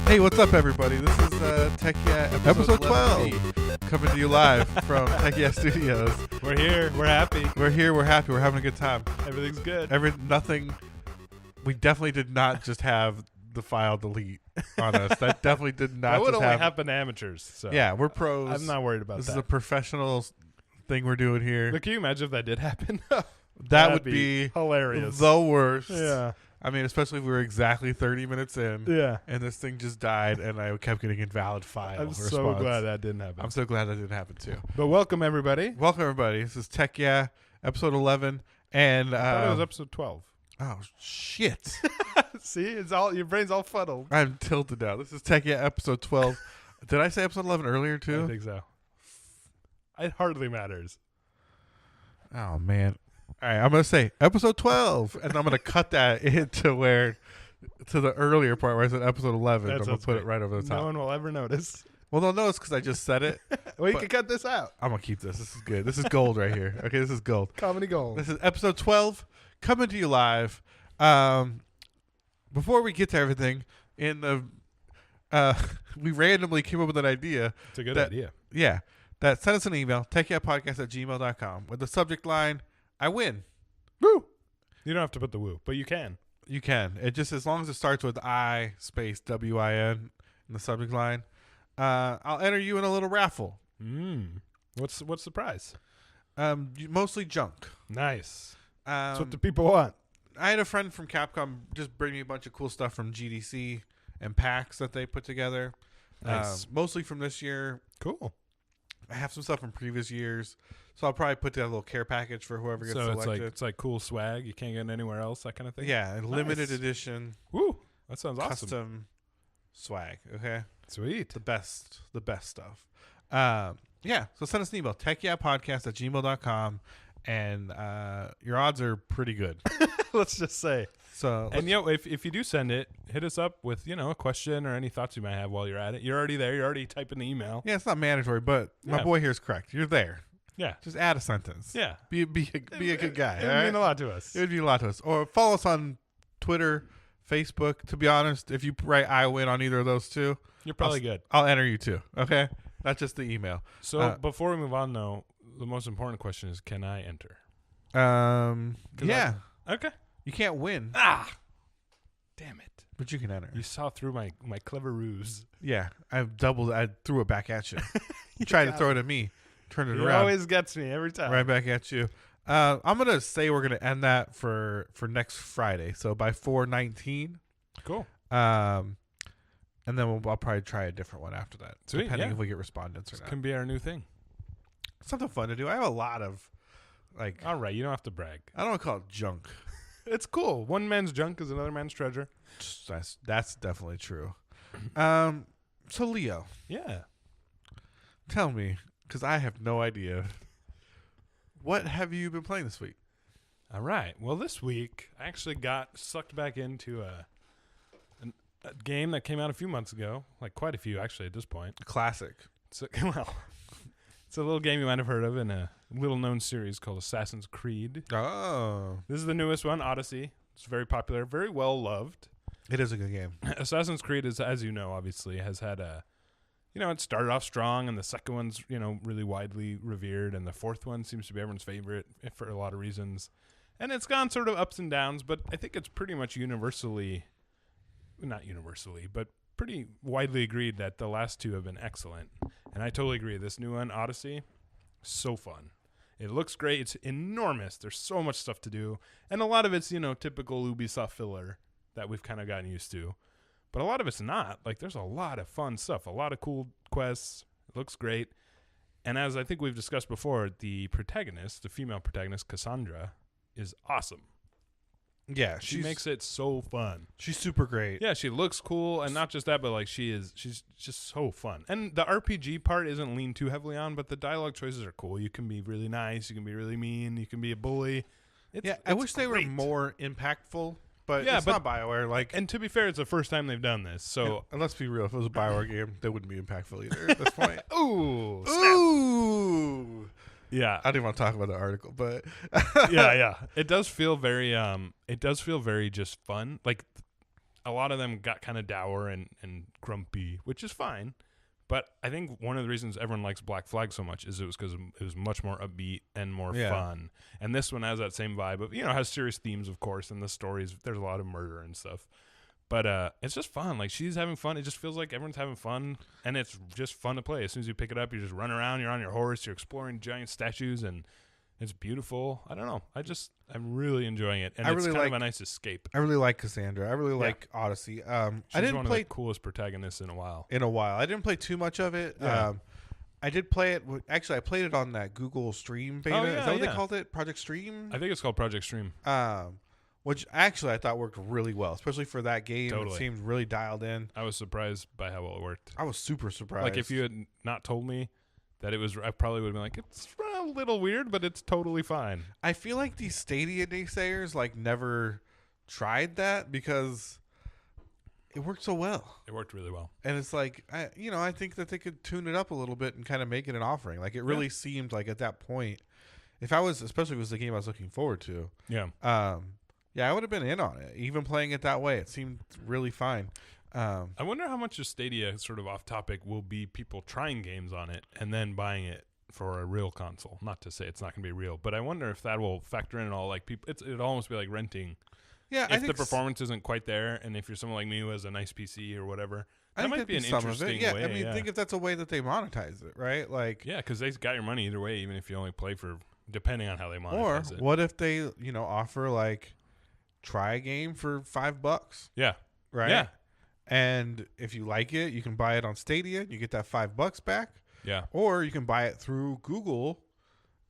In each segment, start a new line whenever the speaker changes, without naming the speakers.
Hey, what's up, everybody? This is Tech Yeah episode 12, coming to you live from Tech Yeah Studios.
We're here. We're happy.
We're here. We're happy. We're having a good time.
Everything's good.
We definitely did not just have the file delete on us. That definitely did not.
That would
just
only
have,
happen to amateurs. So
yeah, we're pros.
I'm not worried about
this
that.
This is a professional thing we're doing here.
Look, can you imagine if that did happen?
That would be
hilarious.
The worst.
Yeah.
I mean, especially if we were exactly 30 minutes in.
Yeah.
And this thing just died, and I kept getting invalid file response.
So glad that didn't happen.
I'm so glad that didn't happen, too.
But welcome, everybody.
Welcome, everybody. This is Tech Yeah, episode 11. And
I thought it was episode 12.
Oh, shit.
See? It's all your brain's all fuddled.
I'm tilted now. This is Tech Yeah, episode 12. Did I say episode 11 earlier, too?
I think so. It hardly matters.
Oh, man. All right, I'm going to say episode 12, and I'm going to cut that to the earlier part where I said episode 11. I'm going to put it right over the top.
No one will ever notice.
Well, they'll notice because I just said it.
Well, you can cut this out.
I'm going to keep this. This is good. This is gold right here. Okay, this is gold.
Comedy gold.
This is episode 12, coming to you live. Before we get to everything, we randomly came up with an idea.
It's a good idea.
Yeah. That send us an email, techyeahpodcast@gmail.com, with the subject line, I win.
Woo! You don't have to put the woo, but you can.
You can. It just, as long as it starts with I space WIN in the subject line, I'll enter you in a little raffle.
What's the prize?
Mostly junk.
Nice.
That's
what the people want.
I had a friend from Capcom just bring me a bunch of cool stuff from GDC and packs that they put together.
Nice.
Mostly from this year.
Cool.
I have some stuff from previous years, so I'll probably put together a little care package for whoever gets selected.
It's like cool swag you can't get anywhere else, that kind of thing.
Yeah, and limited edition.
Woo! That sounds awesome.
Custom swag. Okay,
sweet.
The best stuff. Yeah. So send us an email, techyeahpodcast@gmail.com, and your odds are pretty good.
Let's just say.
So,
and if you do send it, hit us up with a question or any thoughts you might have while you're at it. You're already there. You're already typing the email.
Yeah, it's not mandatory, but my boy here is correct. You're there.
Yeah,
just add a sentence.
Yeah,
be a good guy.
It would mean a lot to us.
It would mean a lot to us. Or follow us on Twitter, Facebook. To be honest, if you write I win on either of those two,
you're probably good.
I'll enter you too. Okay, not just the email.
So before we move on, though, the most important question is, can I enter?
Yeah.
Okay.
You can't win.
Damn it.
But you can enter.
You saw through my clever ruse.
Yeah. I threw it back at you. You tried to throw it at me. Turn it around.
It always gets me every time.
Right back at you. I'm going to say we're going to end that for next Friday. So by 4/19.
Cool.
And then I'll probably try a different one after that.
Sweet,
depending if we get respondents or not.
Can be our new thing.
Something fun to do. I have a lot of,
all right, you don't have to brag.
I don't want to call it junk.
It's cool. One man's junk is another man's treasure.
That's definitely true. So Leo.
Yeah.
Tell me, because I have no idea. What have you been playing this week?
All right. Well, this week I actually got sucked back into a game that came out a few months ago, like quite a few actually at this point.
A classic.
It's a little game you might have heard of in a little-known series called Assassin's Creed.
Oh.
This is the newest one, Odyssey. It's very popular, very well-loved.
It is a good game.
Assassin's Creed is, as you know, obviously, has had it started off strong, and the second one's, really widely revered, and the fourth one seems to be everyone's favorite for a lot of reasons. And it's gone sort of ups and downs, but I think it's pretty much not universally, but pretty widely agreed that the last two have been excellent. And I totally agree. This new one, Odyssey, so fun. It looks great. It's enormous. There's so much stuff to do. And a lot of it's, typical Ubisoft filler that we've kind of gotten used to. But a lot of it's not. Like, there's a lot of fun stuff, a lot of cool quests. It looks great. And as I think we've discussed before, the female protagonist, Cassandra, is awesome.
Yeah,
she makes it so fun.
She's super great.
Yeah, she looks cool, and not just that, but she's just so fun. And the RPG part isn't leaned too heavily on, but the dialogue choices are cool. You can be really nice, you can be really mean, you can be a bully.
I wish they were more impactful, but it's not BioWare.
And to be fair, it's the first time they've done this. So
and let's be real, if it was a BioWare game, they wouldn't be impactful either at this point.
Ooh, snap.
Ooh.
Yeah.
I didn't want to talk about the article, but
yeah. It does feel very just fun. Like a lot of them got kind of dour and grumpy, which is fine. But I think one of the reasons everyone likes Black Flag so much is it was because it was much more upbeat and more fun. And this one has that same vibe of, has serious themes, of course, and the stories, there's a lot of murder and stuff. But it's just fun. Like, she's having fun. It just feels like everyone's having fun, and it's just fun to play. As soon as you pick it up, you just run around, you're on your horse, you're exploring giant statues, and it's beautiful. I don't know. I'm really enjoying it, and it's kind of a nice escape.
I really like Cassandra. I really like Odyssey.
She's
I didn't
one
play
of the coolest protagonists in a while.
I didn't play too much of it.
Yeah.
I did play it. Actually, I played it on that Google Stream beta.
Oh, yeah,
Is that what they called it? Project Stream?
I think it's called Project Stream.
Which actually I thought worked really well, especially for that game.
Totally.
It seemed really dialed in.
I was surprised by how well it worked.
I was super surprised.
Like, if you had not told me that it was, I probably would have been like, it's a little weird, but it's totally fine.
I feel like these Stadia naysayers never tried that because it worked so well.
It worked really well.
And it's like, I think that they could tune it up a little bit and kind of make it an offering. Like, it really seemed like at that point, especially if it was the game I was looking forward to.
Yeah.
I would have been in on it. Even playing it that way, it seemed really fine.
I wonder how much of Stadia, sort of off topic, will be people trying games on it and then buying it for a real console. Not to say it's not going to be real, but I wonder if that will factor in at all. Like, people, it'd almost be like renting.
Yeah,
if the performance isn't quite there, and if you're someone like me who has a nice PC or whatever, that might be an interesting way.
I mean, think if that's a way that they monetize it, right? Like,
yeah, because they got your money either way, even if you only play for, depending on how they monetize it.
Or what if they, offer try a game for $5?
Yeah.
Right.
Yeah.
And if you like it, you can buy it on Stadia. You get that $5 back.
Yeah.
Or you can buy it through Google,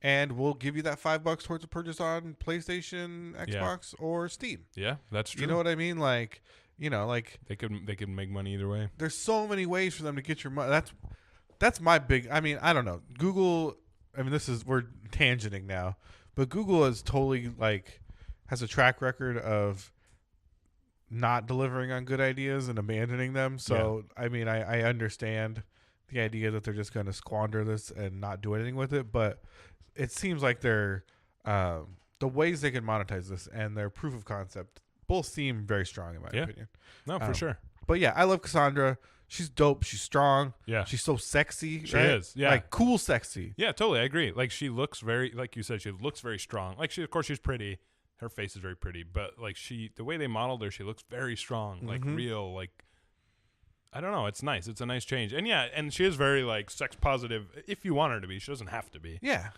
and we'll give you that $5 towards a purchase on PlayStation, Xbox, or Steam.
Yeah, that's true.
You know what I mean? Like,
they could make money either way.
There's so many ways for them to get your money. That's my big. I mean, I don't know. Google. I mean, we're tangenting now, but Google is totally has a track record of not delivering on good ideas and abandoning them. So, I mean, I understand the idea that they're just going to squander this and not do anything with it. But it seems like they're the ways they can monetize this and their proof of concept both seem very strong in my opinion.
No, for sure.
But yeah, I love Cassandra. She's dope. She's strong.
Yeah.
She's so sexy.
She
right?
is. Yeah.
Cool sexy.
Yeah, totally. I agree. Like, she looks very, like you said, she looks very strong. Like, of course, she's pretty. Her face is very pretty, but the way they modeled her, she looks very strong, like real, like, I don't know. It's nice. It's a nice change. And yeah, and she is very sex positive if you want her to be. She doesn't have to be.
Yeah.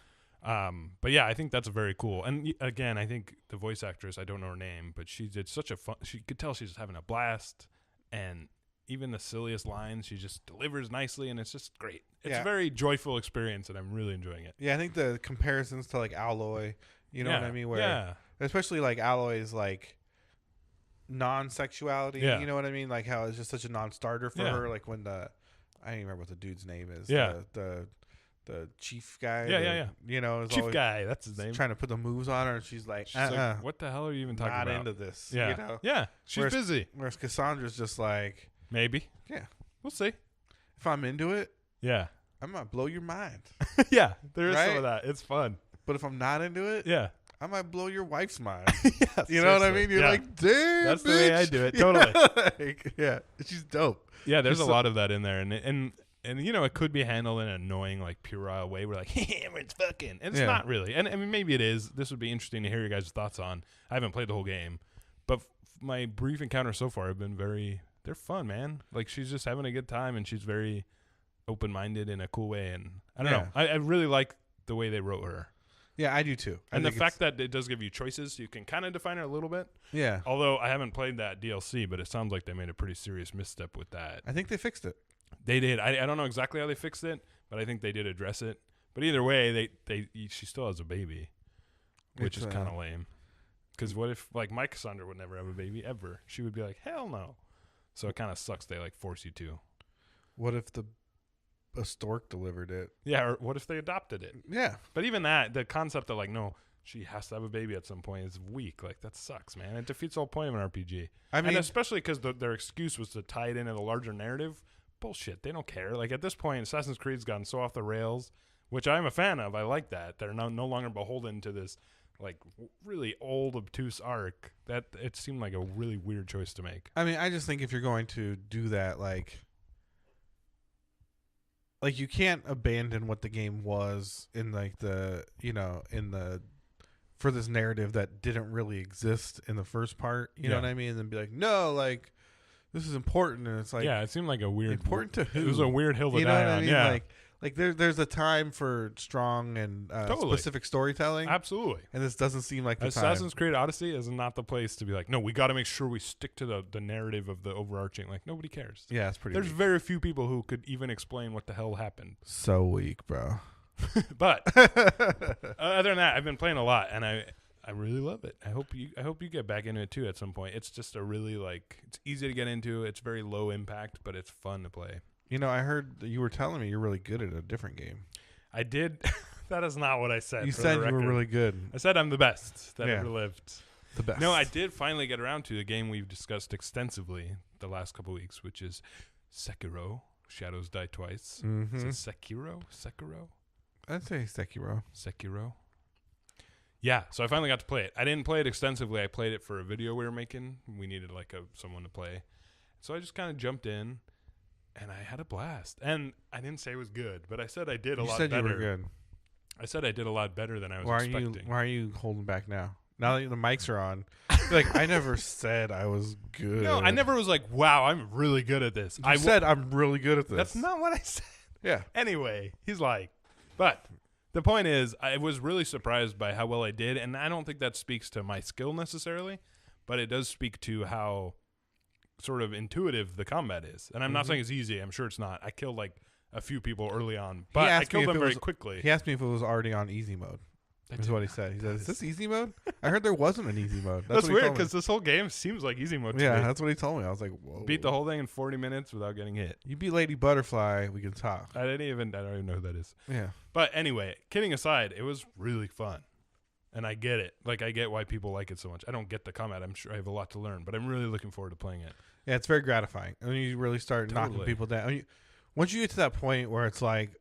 But yeah, I think that's very cool. And again, I think the voice actress, I don't know her name, but she did such a fun, she could tell she's having a blast, and even the silliest lines, she just delivers nicely, and it's just great. It's a very joyful experience, and I'm really enjoying it.
Yeah, I think the comparisons to Alloy, you know what I mean? Where especially Alloy's non-sexuality, you know what I mean? Like how it's just such a non-starter for her. Like when I don't even remember what the dude's name is.
Yeah.
The chief guy. You know,
chief guy. That's his name.
Trying to put the moves on her, and she's like,
like, what the hell are you even talking about?
Not into this.
Yeah.
You know?
Yeah. She's busy.
Whereas Cassandra's just like,
maybe.
Yeah.
We'll see.
If I'm into it,
yeah,
I'm gonna blow your mind.
Yeah, there is some of that. It's fun.
But if I'm not into it, I might blow your wife's mind. You know what I mean? You're like, damn,
that's
bitch.
the way I do it. Totally.
Yeah, she's dope.
Yeah, there's a lot of that in there, and it could be handled in an annoying, puerile way. We're like, hey, it's fucking, and it's not really. And I mean, maybe it is. This would be interesting to hear your guys' thoughts on. I haven't played the whole game, but my brief encounters so far have been they're fun, man. Like, she's just having a good time, and she's very open-minded in a cool way. And I don't know. I really like the way they wrote her.
Yeah, I do too.
And the fact that it does give you choices, you can kind of define her a little bit.
Yeah.
Although I haven't played that DLC, but it sounds like they made a pretty serious misstep with that.
I think they fixed it.
They did. I don't know exactly how they fixed it, but I think they did address it. But either way, she still has a baby, which is kind of lame. Because what if, my Cassandra would never have a baby, ever? She would be like, hell no. So it kind of sucks they, force you to.
What if a stork delivered it?
Yeah, or what if they adopted it?
Yeah.
But even that, the concept of no, she has to have a baby at some point is weak. That sucks, man. It defeats the whole point of an RPG. I mean, and especially because their excuse was to tie it into the larger narrative. Bullshit. They don't care. At this point, Assassin's Creed's gotten so off the rails, which I'm a fan of. I like that. They're no longer beholden to this like really old obtuse arc, that it seemed like a really weird choice to make.
I mean, I just think if you're going to do that, like you can't abandon what the game was in like the in the for this narrative that didn't really exist in the first part. You know what I mean? And then be like, no, like this is important, and it's like,
yeah, it seemed like a weird
important to who?
It was a weird hill to
you know
die
what
on.
I mean?
Yeah,
Like there's a time for strong and specific storytelling.
Absolutely.
And this doesn't seem like the
Assassin's
time.
Creed Odyssey is not the place to be like, no, we got to make sure we stick to the narrative of the overarching. Like, nobody cares.
Yeah, it's pretty
There's
weak.
very few people who could even explain what the hell happened.
So weak, bro.
But other than that, I've been playing a lot, and I really love it. I hope you get back into it too at some point. It's just a really it's easy to get into. It's very low impact, but it's fun to play.
You know, I heard that you were telling me you're really good at a different game.
I did. That is not what I said.
You
for
said
the
you were
record.
really good.
I said I'm the best that
Yeah.
ever lived.
The best.
No, I did finally get around to a game we've discussed extensively the last couple weeks, which is Sekiro. Shadows Die Twice.
Mm-hmm.
Is it Sekiro?
I'd say
Sekiro. Yeah, so I finally got to play it. I didn't play it extensively. I played it for a video we were making. We needed someone to play. So I just kind of jumped in, and I had a blast. And I didn't say it was good, but I said I did a lot better.
You said you were good.
I said I did a lot better than I was expecting.
Why are you holding back now? Now that the mics are on, like I never said I was good.
No, I never was like, wow, I'm really good at this.
I said I'm really good at this.
That's not what I said.
Yeah.
Anyway, he's like, but the point is, I was really surprised by how well I did, and I don't think that speaks to my skill necessarily, but it does speak to how sort of intuitive the combat is. And I'm not saying it's easy. I'm sure it's not. I killed a few people early on, but I killed them very quickly.
He asked me if it was already on easy mode. That's what he said. He said, "Is this easy mode?" I heard there wasn't an easy mode.
That's weird because this whole game seems like easy mode.
Yeah,
to me.
that's what he told me. I was like, "Whoa!"
Beat the whole thing in 40 minutes without getting hit.
You beat Lady Butterfly. We can talk.
I don't even know who that is.
Yeah.
But anyway, kidding aside, it was really fun. And I get it. I get why people like it so much. I don't get the combat. I'm sure I have a lot to learn, but I'm really looking forward to playing it.
Yeah, it's very gratifying. And when you really start knocking people down. Once you get to that point where it's like,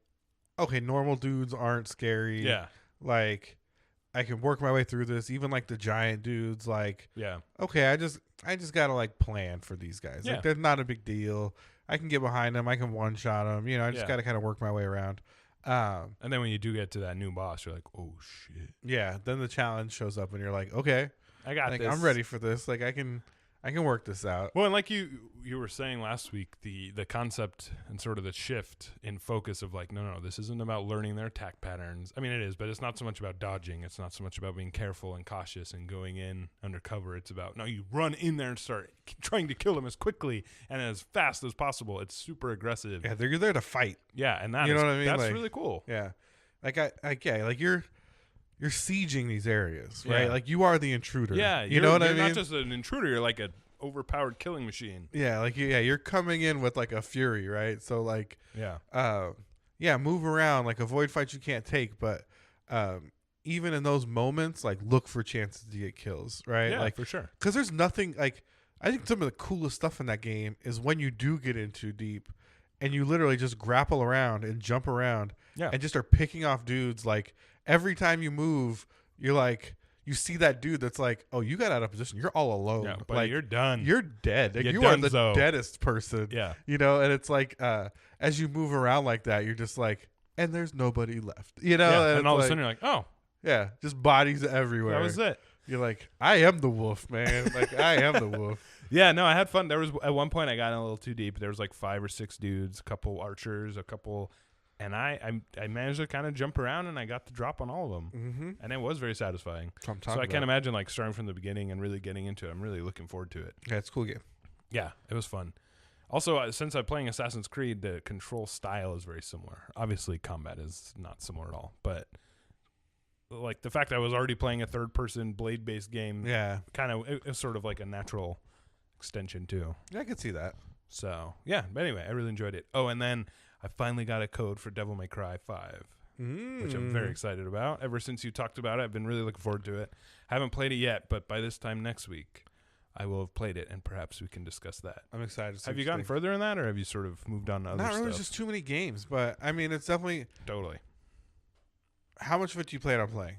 okay, normal dudes aren't scary.
Yeah.
Like, I can work my way through this. Even like the giant dudes, like,
yeah.
Okay, I just gotta plan for these guys.
Yeah.
Like, they're not a big deal. I can get behind them. I can one shot them. I just gotta kind of work my way around.
And then when you do get to that new boss, you're like, oh shit.
Yeah. Then the challenge shows up, and you're like, okay,
I got this.
I'm ready for this. Like, I can work this out.
Well, and like you were saying last week, the concept and sort of the shift in focus of no, this isn't about learning their attack patterns. I mean, it is, but it's not so much about dodging. It's not so much about being careful and cautious and going in undercover. It's about, no, you run in there and start trying to kill them as quickly and as fast as possible. It's super aggressive.
Yeah, they're there to fight.
Yeah, and that
you know what I mean?
That's really cool.
Yeah. You're sieging these areas, right? Like, you are the intruder. Yeah, you know what I mean?
You're not just an intruder. You're like an overpowered killing machine.
Yeah, you're coming in with a fury, right? So move around, avoid fights you can't take, but even in those moments, look for chances to get kills, right?
Yeah, for sure.
Because there's nothing I think some of the coolest stuff in that game is when you do get in too deep, and you literally just grapple around and jump around, and just are picking off dudes. Every time you move, you're you see that dude that's oh, you got out of position. You're all alone.
Yeah, but you're done.
You're dead. You are the deadest person.
Yeah.
And it's as you move around like that, you're just and there's nobody left.
Yeah, and all of a sudden you're oh.
Yeah, just bodies everywhere.
That was it.
You're I am the wolf, man. I am the wolf.
Yeah, no, I had fun. There was at one point I got in a little too deep. There was 5 or 6 dudes, a couple archers, and I managed to kind of jump around, and I got the drop on all of them.
Mm-hmm.
And it was very satisfying. So I can't imagine starting from the beginning and really getting into it. I'm really looking forward to it.
Yeah, it's a cool game.
Yeah, it was fun. Also, since I'm playing Assassin's Creed, the control style is very similar. Obviously, combat is not similar at all, but the fact that I was already playing a third-person blade-based game, kind of it's sort of a natural extension too.
Yeah, I could see that.
So yeah, but anyway, I really enjoyed it. Oh, and then I finally got a code for Devil May Cry 5, which I'm very excited about. Ever since you talked about it, I've been really looking forward to it. Haven't played it yet, but by this time next week, I will have played it, and perhaps we can discuss that.
I'm excited.
Have you gotten further in that, or have you sort of moved on to other stuff?
Not really, just too many games, but I mean, it's definitely...
Totally.
How much of it do you plan on playing?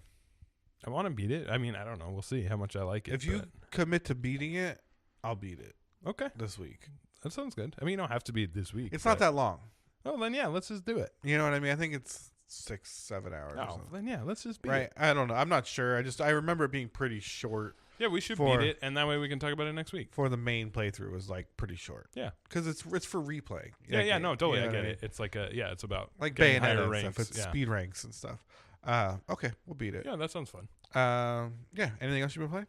I want to beat it. I mean, I don't know. We'll see how much I like it.
If you commit to beating it, I'll beat it.
Okay.
This week.
That sounds good. I mean, you don't have to beat it this week.
It's not that long.
Oh, then yeah, let's just do it.
You know what I mean? I think it's 6-7 hours.
Oh, then yeah, let's just beat
right.
it.
I don't know. I'm not sure. I remember it being pretty short.
Yeah, we should beat it, and that way we can talk about it next week.
For the main playthrough was like pretty short.
Yeah,
because it's for replaying.
Yeah, no, totally.
You know
I get
I mean?
it. It's like it's about
like
getting
Bayonetta
higher
and
ranks.
stuff. It's speed ranks and stuff. Okay, we'll beat it.
Yeah, that sounds fun.
Yeah. Anything else you've been playing?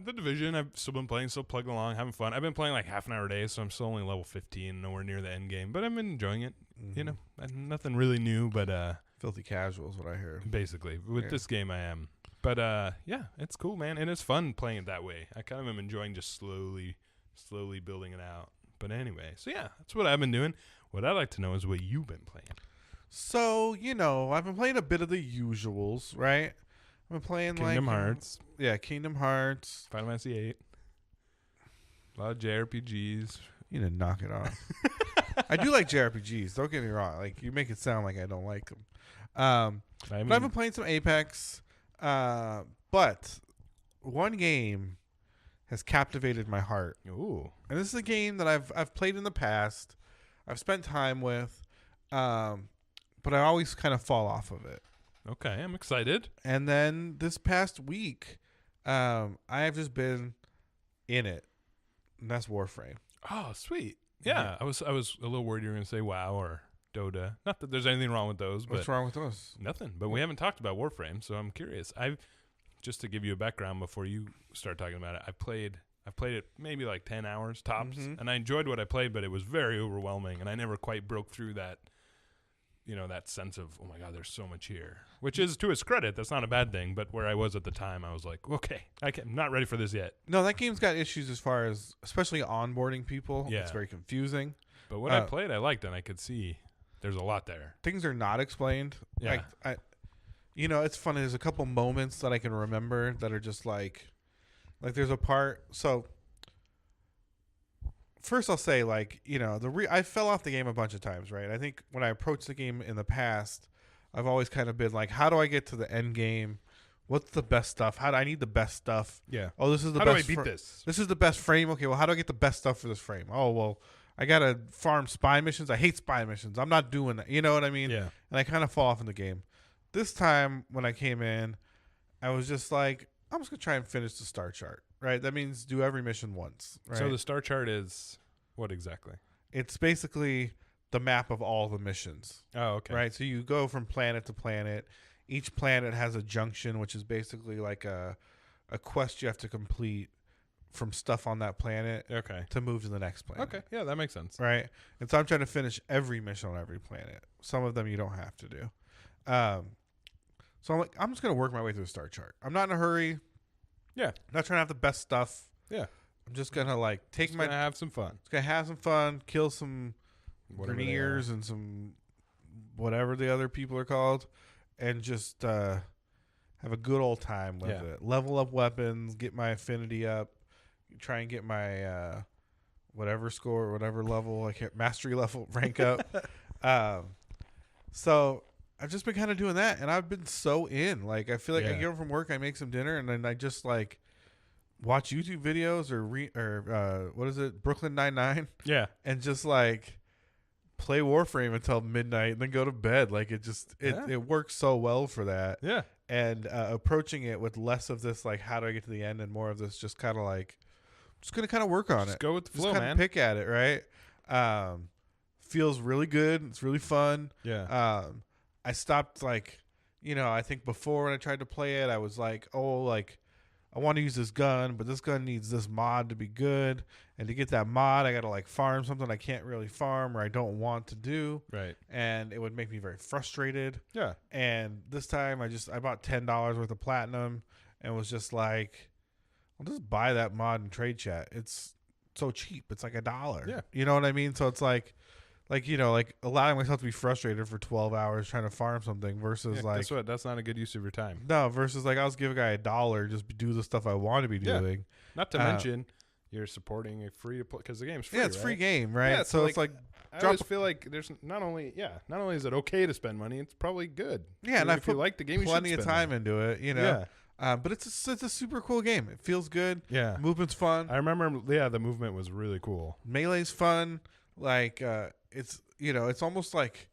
The Division, I've still been playing, still plugging along, having fun. I've been playing like half an hour a day, so I'm still only level 15, nowhere near the end game. But I've been enjoying it.
Mm-hmm.
You know, nothing really new, but
filthy casual is what I heard.
Basically, with this game, I am. But yeah, it's cool, man, and it's fun playing it that way. I kind of am enjoying just slowly building it out. But anyway, so yeah, that's what I've been doing. What I'd like to know is what you've been playing.
So, I've been playing a bit of the usuals, right? I've been playing
Kingdom Hearts.
Yeah, Kingdom Hearts.
Final Fantasy 8. A lot of JRPGs.
You need to knock it off. I do like JRPGs. Don't get me wrong. Like, you make it sound like I don't like them. But I've been playing some Apex. But one game has captivated my heart.
Ooh.
And this is a game that I've played in the past. I've spent time with. But I always kind of fall off of it.
Okay, I'm excited.
And then this past week, I have just been in it. And that's Warframe.
Oh, sweet. Yeah, I was a little worried you were going to say WoW or Dota. Not that there's anything wrong with those.
What's wrong with those?
Nothing. But we haven't talked about Warframe, so I'm curious. Just to give you a background before you start talking about it, I've played it maybe like 10 hours tops, and I enjoyed what I played, but it was very overwhelming, and I never quite broke through that. That sense of, oh my God, there's so much here, which is to its credit. That's not a bad thing. But where I was at the time, I was like, okay, I'm not ready for this yet.
No, that game's got issues as far as, especially onboarding people. Yeah. It's very confusing.
But what I played, I liked, and I could see there's a lot there.
Things are not explained.
Yeah.
Like, it's funny. There's a couple moments that I can remember that are just like there's a part. So first I'll say, I fell off the game a bunch of times, right? I think when I approached the game in the past, I've always kind of been like, how do I get to the end game? What's the best stuff? I need the best stuff.
Yeah.
Oh, this is the
best. How do I beat this?
This is the best frame. Okay, well, how do I get the best stuff for this frame? Oh, well, I got to farm spy missions. I hate spy missions. I'm not doing that. You know what I mean?
Yeah.
And I kind of fall off in the game. This time when I came in, I was just like, I'm just going to try and finish the star chart, right? That means do every mission once, right?
So the star chart is what exactly?
It's basically the map of all the missions.
Oh, okay.
Right? So you go from planet to planet. Each planet has a junction, which is basically like a quest you have to complete from stuff on that planet to move to the next planet.
Okay. Yeah, that makes sense.
Right? And so I'm trying to finish every mission on every planet. Some of them you don't have to do. So I'm just going to work my way through the star chart. I'm not in a hurry.
Yeah.
I'm not trying to have the best stuff.
Yeah.
I'm just going to
have some fun.
Just going to have some fun, kill some Greniers and some whatever the other people are called, and just have a good old time with it. Level up weapons, get my affinity up, try and get my whatever score, whatever level, mastery level rank up. So I've just been kind of doing that, and I've been so in. Like, I feel like I get home from work, I make some dinner, and then I just watch YouTube videos or what is it, Brooklyn Nine-Nine?
Yeah,
and just play Warframe until midnight, and then go to bed. Like, it works so well for that.
Yeah,
and approaching it with less of this how do I get to the end, and more of this just kind of just gonna kind of work on it.
Go with the flow,
man. Pick at it, right? Feels really good. It's really fun.
Yeah.
I stopped I think before when I tried to play it, I was I want to use this gun, but this gun needs this mod to be good. And to get that mod, I got to farm something I can't really farm or I don't want to do.
Right.
And it would make me very frustrated.
Yeah.
And this time I bought $10 worth of platinum and was just I'll just buy that mod in trade chat. It's so cheap. It's $1.
Yeah.
You know what I mean? So it's allowing myself to be frustrated for 12 hours trying to farm something versus
guess what? That's not a good use of your time.
No, versus I'll just give a guy $1, just do the stuff I want to be doing.
Not to mention, you're supporting a free to play because the game's free.
Yeah, it's
right?
free game, right?
Yeah,
so it's like
I always feel like there's not only is it okay to spend money, it's probably good.
Yeah, and I
if you like the game,
plenty
you should
of
spend
time
money.
into it, you know.
Yeah.
But it's a super cool game. It feels good.
Yeah.
Movement's fun.
I remember. Yeah, the movement was really cool.
Melee's fun. Like it's it's almost like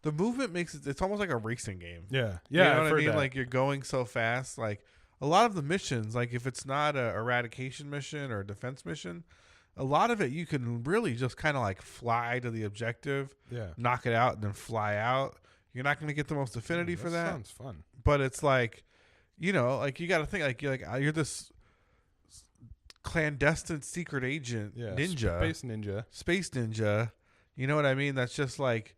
the movement makes it. It's almost like a racing game.
Yeah.
You know
I've
what I
heard
mean?
that.
Like you're going so fast. Like a lot of the missions, like if it's not a eradication mission or a defense mission, a lot of it you can really just kind of like fly to the objective, knock it out, and then fly out. You're not going to get the most affinity for that.
Sounds fun.
But it's like, like you got to think like you're this clandestine secret agent ninja, space ninja. You know what I mean? That's just like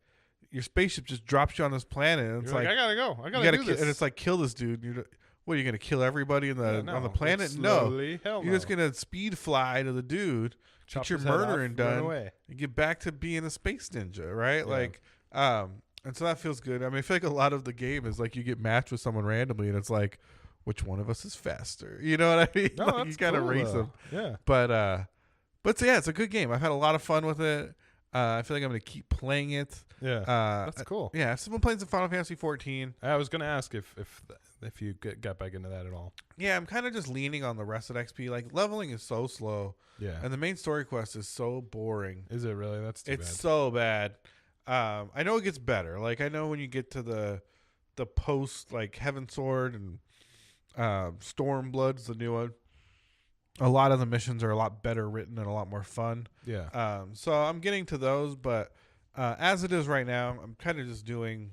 your spaceship just drops you on this planet, and it's
like I gotta go. I gotta do this.
And it's like kill this dude. What are you gonna kill everybody on the planet?
Slowly,
no, you're just gonna speed fly to the dude, get your murdering done, and get back to being a space ninja, right?
Yeah.
Like, and so that feels good. I mean, I feel like a lot of the game is like you get matched with someone randomly, and it's like, which one of us is faster? You know what I mean?
No,
like you gotta race them.
Yeah,
but so, yeah, it's a good game. I've had a lot of fun with it. I feel like I'm going to keep playing it.
Yeah, that's cool.
Yeah, I've been playing some Final Fantasy 14.
I was going to ask if you got back into that at all.
Yeah, I'm kind of just leaning on the rest of XP. Like, leveling is so slow.
Yeah.
And the main story quest is so boring.
Is it really? That's too bad.
It's so bad. I know it gets better. Like, I know when you get to the post, like, Heaven Sword and Stormblood's the new one. A lot of the missions are a lot better written and a lot more fun.
Yeah.
So I'm getting to those, but as it is right now, I'm kind of just doing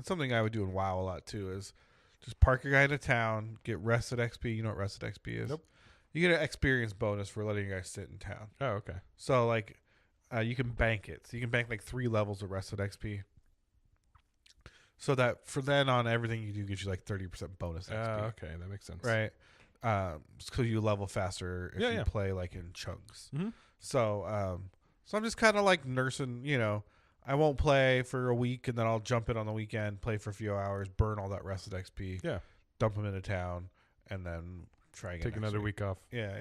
something I would do in WoW a lot too, is just park your guy in a town, get rested XP. You know what rested XP is?
Nope.
You get an experience bonus for letting your guy sit in town.
Oh, okay.
So like you can bank it. So you can bank like 3 levels of rested XP. So that for then on, everything you do gives you like 30% bonus XP.
Okay, that makes sense.
Right. Because you level faster if you play like in chunks.
Mm-hmm.
So I'm just kind of like nursing. I won't play for a week and then I'll jump in on the weekend, play for a few hours, burn all that rested XP.
Yeah.
Dump them into town, and then try again.
Take another week off.
Yeah.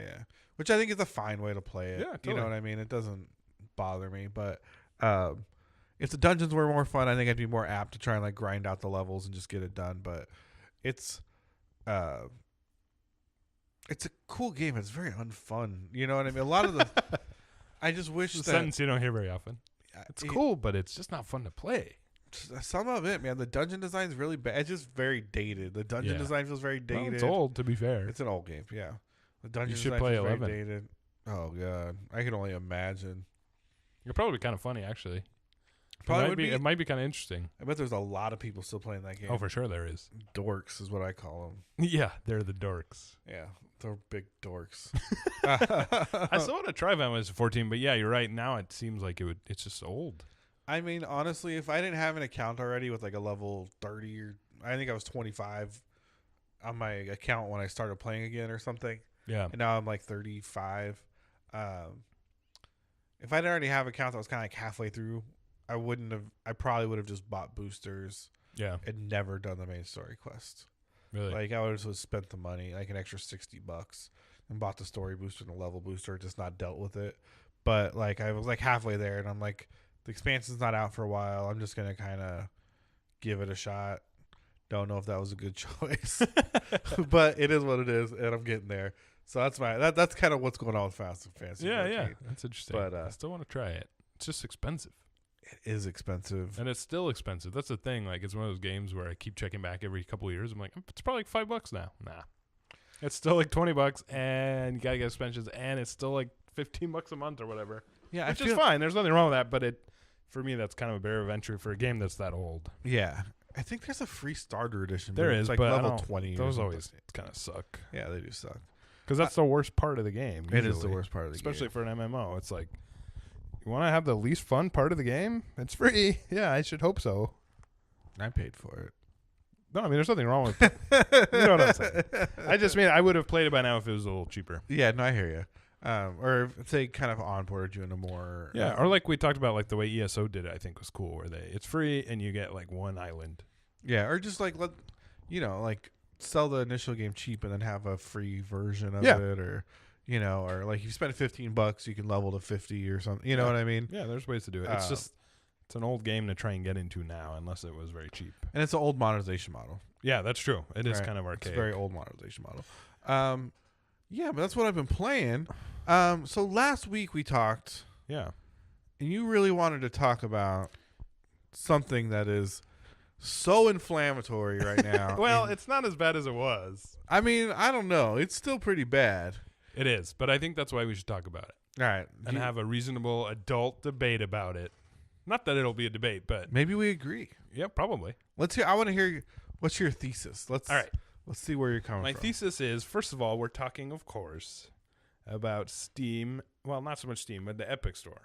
Which I think is a fine way to play it.
Yeah, totally.
You know what I mean? It doesn't bother me, but if the dungeons were more fun, I think I'd be more apt to try and like grind out the levels and just get it done. But it's a cool game. It's very unfun. You know what I mean? A lot of the I just wish
it's a
that
sentence you don't hear very often. It's cool, but it's just not fun to play.
Some of it, man. The dungeon design is really bad. It's just very dated. The dungeon design feels very dated.
Well, it's old, to be fair.
It's an old game, yeah. The dungeon
you should
design
play
feels
11.
very dated. Oh god, I can only imagine.
It'll probably be kind of funny, actually. It might be kind of interesting.
I bet there's a lot of people still playing that game.
Oh, for sure there is.
Dorks is what I call them.
Yeah, they're the dorks.
Yeah, they're big dorks.
I still want to try Final Fantasy 14, but yeah, you're right. Now it seems like it's just old.
I mean, honestly, if I didn't have an account already with like a level 30 or I think I was 25 on my account when I started playing again or something.
Yeah.
And now I'm like 35. If I didn't already have an account that was kind of like halfway through, I probably would have just bought boosters.
Yeah.
And never done the main story quest.
Really?
Like I would have just spent the money, like an extra $60, and bought the story booster and the level booster, just not dealt with it. But like I was like halfway there, and I'm like, the expansion's not out for a while. I'm just gonna kind of give it a shot. Don't know if that was a good choice, but it is what it is, and I'm getting there. So that's kind of what's going on with Fast and Fantasy.
Yeah, that's interesting.
But
I still want to try it. It's just expensive.
It is expensive,
and it's still expensive. That's the thing. Like it's one of those games where I keep checking back every couple of years. I'm like, it's probably like $5 now. Nah, it's still like $20, and you gotta get expansions, and it's still like $15 a month or whatever.
Yeah,
which is fine. There's nothing wrong with that, but for me, that's kind of a barrier of entry for a game that's that old.
Yeah, I think there's a free starter edition.
There is,
it's like
but
level 20.
Those always kind of suck.
Yeah, they do suck.
Because that's the worst part of the game. Usually.
It is the worst part of the
Especially
game.
for an MMO. It's like, you want to have the least fun part of the game? It's free. Yeah, I should hope so.
I paid for it.
No, I mean, there's nothing wrong with it. You know what I'm saying. I just mean I would have played it by now if it was a little cheaper.
Yeah, no, I hear you. Or if they kind of onboarded you into more.
Yeah, or like we talked about, like the way ESO did it, I think was cool, where it's free and you get like one island.
Yeah, or just like sell the initial game cheap and then have a free version of it, or you know, or like if you spend $15, you can level to 50 or something. You know what I mean?
Yeah, there's ways to do it. It's an old game to try and get into now, unless it was very cheap.
And it's an old monetization model.
Yeah, that's true. It is kind of archaic.
It's a very old monetization model. Yeah, but that's what I've been playing. So last week we talked.
Yeah.
And you really wanted to talk about something that is so inflammatory right now.
Well, it's not as bad as it was.
I mean, I don't know. It's still pretty bad.
It is, but I think that's why we should talk about it.
All right.
And have a reasonable adult debate about it. Not that it'll be a debate, but
maybe we agree.
Yeah, probably.
Let's hear. I want to hear what's your thesis. All right. Let's see where you're coming from.
My thesis is, first of all, we're talking, of course, about Steam. Well, not so much Steam, but the Epic Store.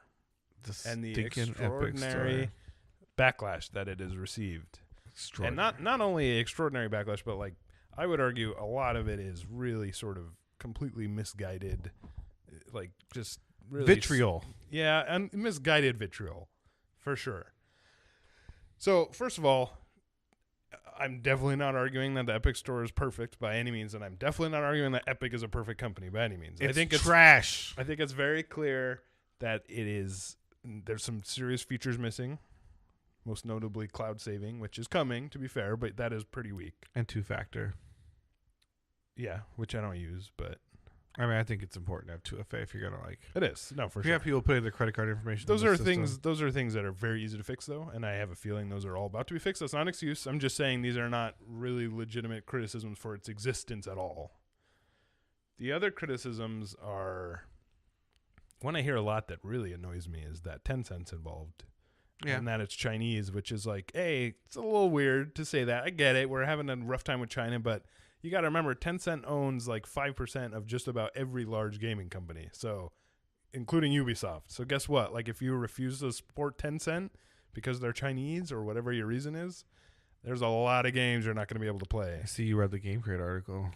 And the extraordinary backlash that it has received. And not only extraordinary backlash, but like I would argue a lot of it is really sort of completely misguided, like just really
vitriol.
Yeah, and misguided vitriol, for sure. So, first of all, I'm definitely not arguing that the Epic Store is perfect by any means, and I'm definitely not arguing that Epic is a perfect company by any means.
I think it's trash.
I think it's very clear that it is. There's some serious features missing, most notably cloud saving, which is coming, to be fair, but that is pretty weak.
And two-factor.
Yeah, which I don't use, but
I mean, I think it's important to have 2FA if you're gonna like.
It is for sure.
You have people putting their credit card information.
Those are things. Those are things that are very easy to fix, though, and I have a feeling those are all about to be fixed. That's not an excuse. I'm just saying these are not really legitimate criticisms for its existence at all. The other criticisms are one I hear a lot that really annoys me is that Tencent's involved. Yeah. And that it's Chinese, which is like, hey, it's a little weird to say that. I get it. We're having a rough time with China, but you got to remember Tencent owns like 5% of just about every large gaming company. So, including Ubisoft. So guess what? Like if you refuse to support Tencent because they're Chinese or whatever your reason is, there's a lot of games you're not going to be able to play.
I see you read the Game Crate article.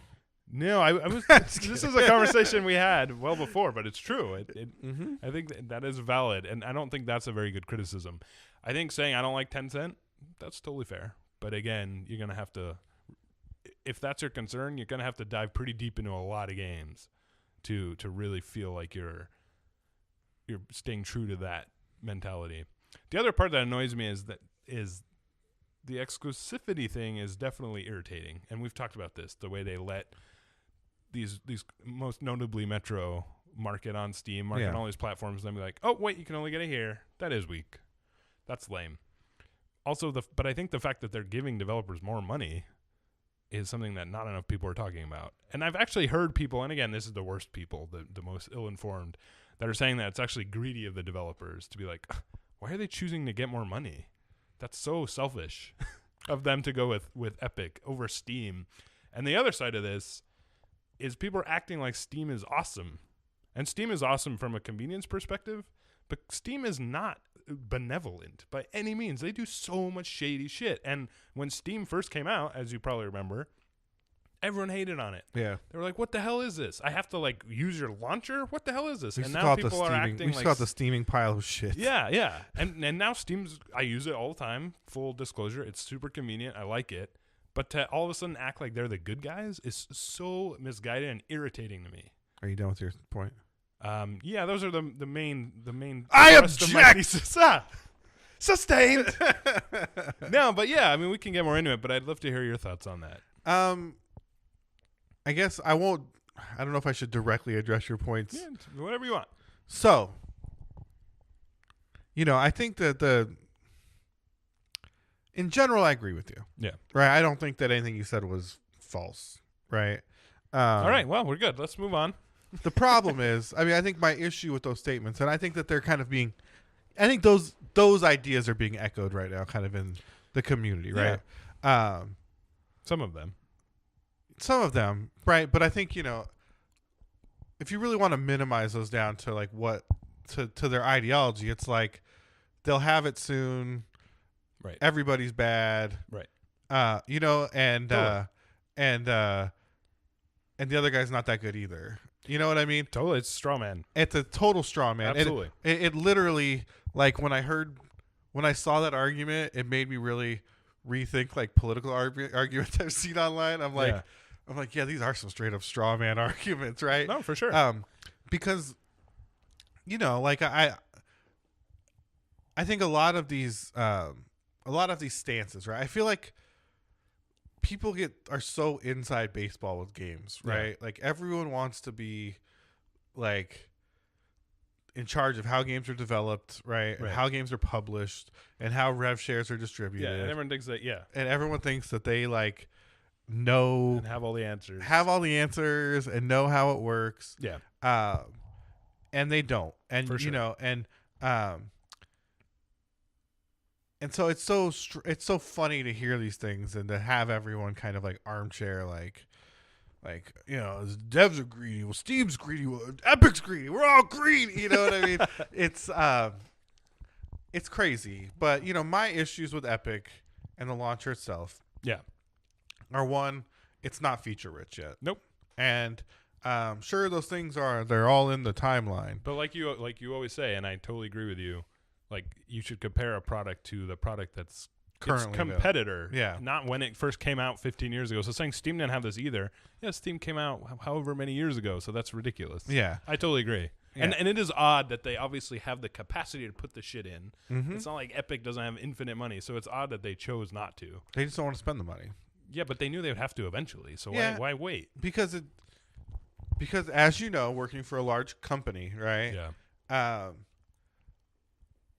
No, I was. This is a conversation we had well before, but it's true. I think that is valid, and I don't think that's a very good criticism. I think saying I don't like Tencent, that's totally fair. But again, you're gonna have to, if that's your concern, you're gonna have to dive pretty deep into a lot of games to really feel like you're staying true to that mentality. The other part that annoys me is the exclusivity thing is definitely irritating, and we've talked about this. The way they let these most notably Metro market on Steam, market on all these platforms, and then be like, oh wait, you can only get it here. That is weak. That's lame. Also, but I think the fact that they're giving developers more money is something that not enough people are talking about. And I've actually heard people, and again, this is the worst people, the most ill-informed, that are saying that it's actually greedy of the developers to be like, why are they choosing to get more money? That's so selfish of them to go with Epic over Steam. And the other side of this is people are acting like Steam is awesome. And Steam is awesome from a convenience perspective, but Steam is not benevolent by any means. They do so much shady shit. And when Steam first came out, as you probably remember, everyone hated on it.
Yeah.
They were like, what the hell is this? I have to like use your launcher? What the hell is this?
And now people are acting like... We got the steaming pile of shit.
Yeah, yeah. And now Steam's... I use it all the time. Full disclosure. It's super convenient. I like it. But to all of a sudden act like they're the good guys is so misguided and irritating to me.
Are you done with your point?
Yeah, those are the main...
I object!
Sustained! No, but yeah, I mean, we can get more into it, but I'd love to hear your thoughts on that.
I guess I won't. I don't know if I should directly address your points.
Yeah, whatever you want.
So, I think that in general, I agree with you.
Yeah.
Right. I don't think that anything you said was false. Right.
All right. Well, we're good. Let's move on.
The problem is, I mean, I think my issue with those statements, and I think that they're kind of being, I think those ideas are being echoed right now, kind of in the community, right? Yeah.
Some of them.
Some of them, right? But I think, if you really want to minimize those down to like to their ideology, it's like they'll have it soon.
Right.
Everybody's bad.
Right.
And
totally.
And the other guy's not that good either. You know what I mean?
Totally. It's straw man.
It's a total straw man.
Absolutely.
It literally, like when I saw that argument, it made me really rethink like political arguments I've seen online. I'm like, I'm like, yeah, these are some straight up straw man arguments, right?
No, for sure.
Because like I think a lot of these stances, right? I feel like people are so inside baseball with games, right?
Yeah.
Like everyone wants to be like in charge of how games are developed, right? And how games are published and how rev shares are distributed.
Yeah, and everyone thinks that. Yeah,
and everyone thinks that they like know
and have all the answers,
and know how it works.
Yeah,
and they don't, and
For sure.
And so it's so funny to hear these things and to have everyone kind of like armchair like devs are greedy, well Steam's greedy, well Epic's greedy, we're all greedy, you know what I mean? It's crazy, but my issues with Epic and the launcher itself, are one, it's not feature rich yet.
Nope.
And sure, those things they're all in the timeline,
but like you always say, and I totally agree with you. Like you should compare a product to the product that's currently its competitor.
Yeah.
Not when it first came out 15 years ago. So saying Steam didn't have this either. Yeah, Steam came out however many years ago. So that's ridiculous.
Yeah.
I totally agree. Yeah. And it is odd that they obviously have the capacity to put the shit in.
Mm-hmm.
It's not like Epic doesn't have infinite money. So it's odd that they chose not to.
They just don't want to spend the money.
Yeah, but they knew they would have to eventually. So why wait?
Because as you know, working for a large company, right?
Yeah.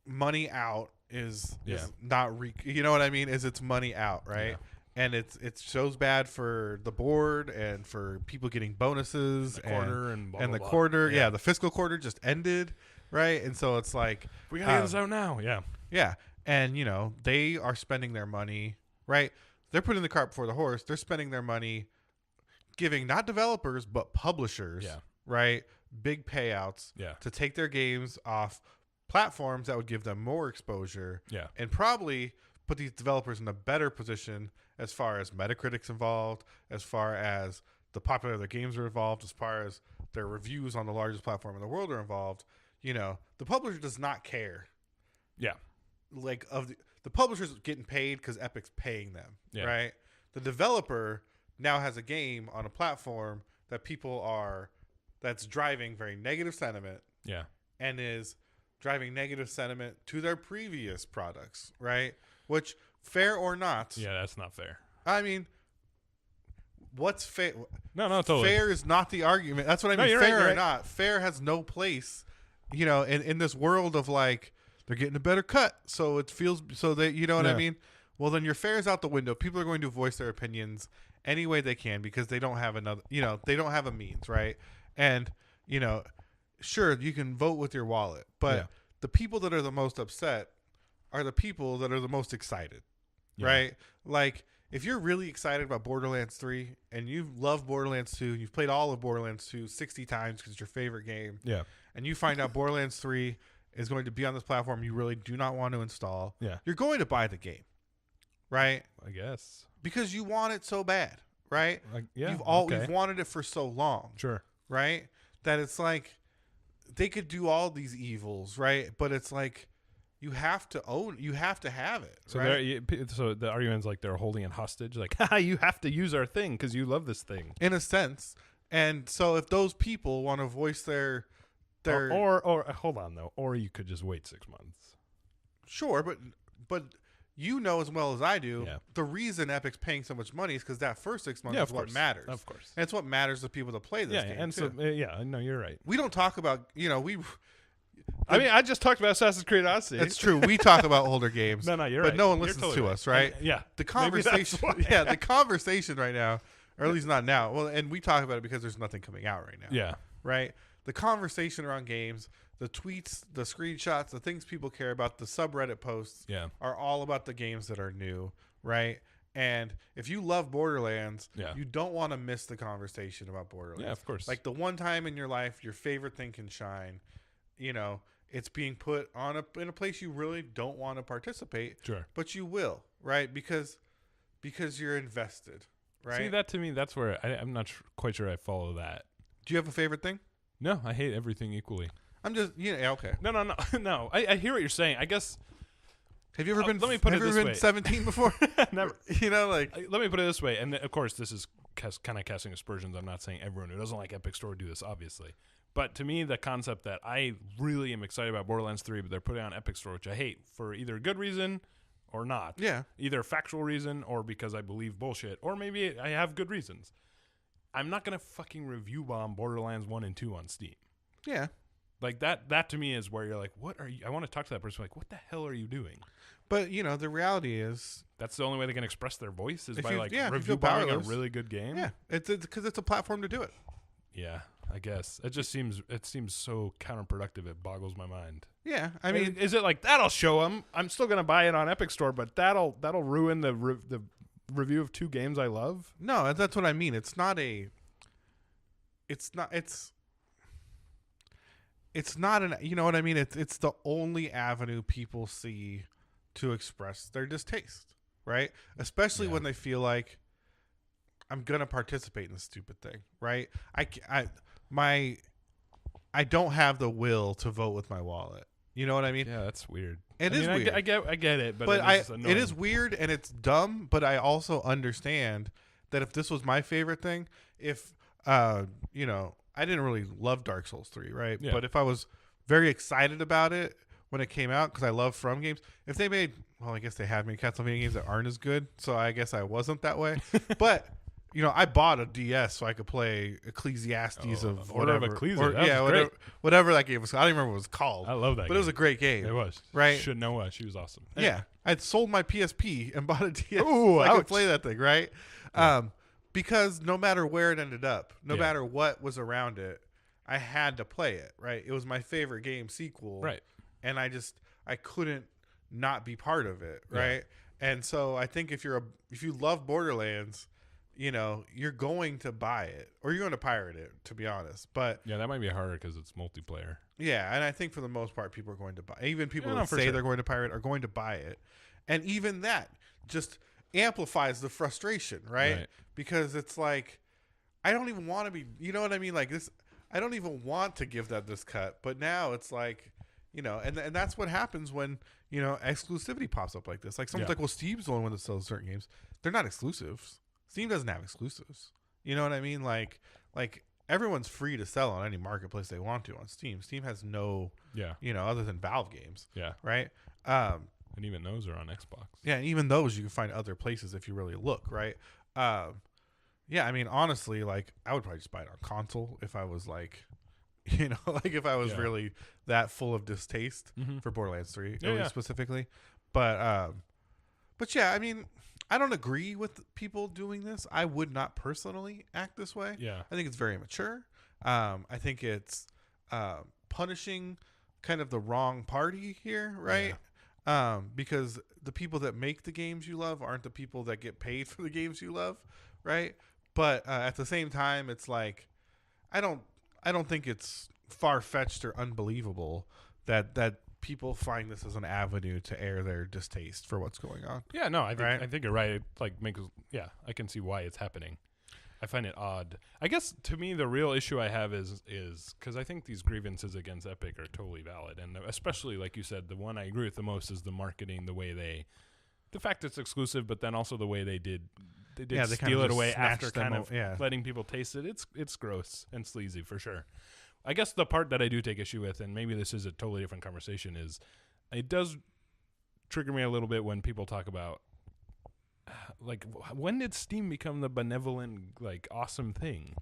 Money out is not you know what I mean? It's money out, right?
Yeah.
And it shows bad for the board and for people getting bonuses
and the quarter and blah,
the
blah, blah.
quarter. Yeah, the fiscal quarter just ended, right? And so it's like
we gotta get this out now. Yeah.
Yeah. And they are spending their money, right? They're putting the cart before the horse. They're spending their money giving not developers but publishers, right? Big payouts to take their games off platforms that would give them more exposure, and probably put these developers in a better position as far as Metacritic's involved, as far as the popularity of their games are involved, as far as their reviews on the largest platform in the world are involved. The publisher does not care.
Yeah,
like the publisher's getting paid because Epic's paying them, right? The developer now has a game on a platform that that's driving very negative sentiment, and is driving negative sentiment to their previous products, right? Which, fair or not,
that's not fair.
I mean, what's fair?
No, totally.
Fair is not the argument. That's what I mean. Fair or not, fair has no place, in this world of like they're getting a better cut, so it feels so that what I mean. Well, then your fair is out the window. People are going to voice their opinions any way they can because they don't have they don't have a means, right? And sure, you can vote with your wallet, but the people that are the most upset are the people that are the most excited, right? Like, if you're really excited about Borderlands 3 and you love Borderlands 2, you've played all of Borderlands 2 60 times because it's your favorite game, and you find out Borderlands 3 is going to be on this platform you really do not want to install, you're going to buy the game, right?
I guess.
Because you want it so bad, right? You've wanted it for so long.
Sure.
Right? That it's like they could do all these evils, right? But it's like you have to have it.
So
right?
So the argument's like they're holding it hostage, like, you have to use our thing because you love this thing.
In a sense. And so if those people want to voice their
or hold on though, or you could just wait 6 months.
Sure, but as well as I do, the reason Epic's paying so much money is because that first 6 months is what matters.
Of course.
And it's what matters to people that play this game.
And
too.
so, no, you're right.
We don't talk about,
I just talked about Assassin's Creed Odyssey.
It's true. We talk about older games.
No, you're
but
right.
But no one listens to us, right? The conversation, the conversation right now, or at least not now. Well, and we talk about it because there's nothing coming out right now.
Yeah.
Right? The conversation around games, the tweets, the screenshots, the things people care about, the subreddit posts are all about the games that are new, right? And if you love Borderlands, you don't want to miss the conversation about Borderlands.
Yeah, of course.
Like the one time in your life your favorite thing can shine, it's being put on in a place you really don't want to participate.
Sure.
But you will, right? Because you're invested, right?
See, that to me, that's where I'm not quite sure I follow that.
Do you have a favorite thing?
No, I hate everything equally.
I'm just, okay.
No. I hear what you're saying. I guess.
Have you ever been?
Let me put it this way.
17 before?
Never.
Like.
Let me put it this way, and of course, this is kind of casting aspersions. I'm not saying everyone who doesn't like Epic Store would do this, obviously. But to me, the concept that I really am excited about Borderlands 3, but they're putting on Epic Store, which I hate for either a good reason or not.
Yeah.
Either a factual reason or because I believe bullshit, or maybe I have good reasons. I'm not going to fucking review bomb Borderlands 1 and 2 on Steam.
Yeah.
Like that to me is where you're like, what are you? I want to talk to that person like, what the hell are you doing?
But, the reality is...
That's the only way they can express their voice is
if
by
you-
like
yeah, if you
review
feel
bombing a
powerless.
really good game.
Yeah. It's because it's a platform to do it.
Yeah, I guess. It just seems so counterproductive. It boggles my mind.
Yeah. I mean...
Is it like, that'll show them? I'm still going to buy it on Epic Store, but that'll ruin the review of 2 games I love?
No, that's what I mean. It's not a... It's not an, you know what I mean? It's the only avenue people see to express their distaste, right? Especially when they feel like I'm going to participate in this stupid thing, right? I don't have the will to vote with my wallet. You know what I mean?
Yeah, that's weird.
It is weird.
I get it, but
it is weird and it's dumb, but I also understand that if this was my favorite thing, if I didn't really love Dark Souls 3, right?
Yeah.
But if I was very excited about it when it came out, because I love From games, if they made, well, I guess they have made Castlevania games that aren't as good, so I guess I wasn't that way. But, I bought a DS so I could play Ecclesiastes of
Order
whatever.
of Ecclesia.
Whatever that game was. I don't even remember what it was called.
I love that
But
game.
it was a great game.
It was.
Right?
Should know what. She was awesome.
Yeah. I'd sold my PSP and bought a DS
Ooh,
so I could
ouch.
play that thing, right?
Yeah.
Because no matter where it ended up, no matter what was around it, I had to play it, right? It was my favorite game sequel.
Right.
And I couldn't not be part of it, right? Yeah. And so I think if you love Borderlands, you're going to buy it or you're going to pirate it, to be honest. But
yeah, that might be harder because it's multiplayer.
Yeah, and I think for the most part, people are going to buy. Even people that
for
say
sure.
they're going to pirate are going to buy it, and even that just amplifies the frustration, right? Because it's like, I don't even want to be. You know what I mean? Like this, I don't even want to give that this cut, but now it's like, and that's what happens when exclusivity pops up like this. Like someone's like, well, Steam's the only one that sells certain games. They're not exclusives. Steam doesn't have exclusives. You know what I mean? Like everyone's free to sell on any marketplace they want to on Steam. Steam has no, other than Valve games.
Yeah.
Right.
And even those are on Xbox.
Yeah. And even those you can find other places if you really look. Right. Yeah. I mean, honestly, like I would probably just buy it on console if I was like, like if I was really that full of distaste for Borderlands 3 specifically. But yeah, I mean, I don't agree with people doing this. I would not personally act this way.
Yeah.
I think it's very immature. I think it's punishing kind of the wrong party here, right? Yeah. Because the people that make the games you love aren't the people that get paid for the games you love, right? But at the same time, it's like I don't think it's far-fetched or unbelievable that people find this as an avenue to air their distaste for what's going on.
Yeah, no, I think you're right. It I can see why it's happening. I find it odd. I guess to me the real issue I have is because I think these grievances against Epic are totally valid, and especially like you said, the one I agree with the most is the marketing, the fact it's exclusive, but then also the way they did steal it away after kind of letting people taste it. It's gross and sleazy for sure. I guess the part that I do take issue with, and maybe this is a totally different conversation, is it does trigger me a little bit when people talk about like, when did Steam become the benevolent, like, awesome thing?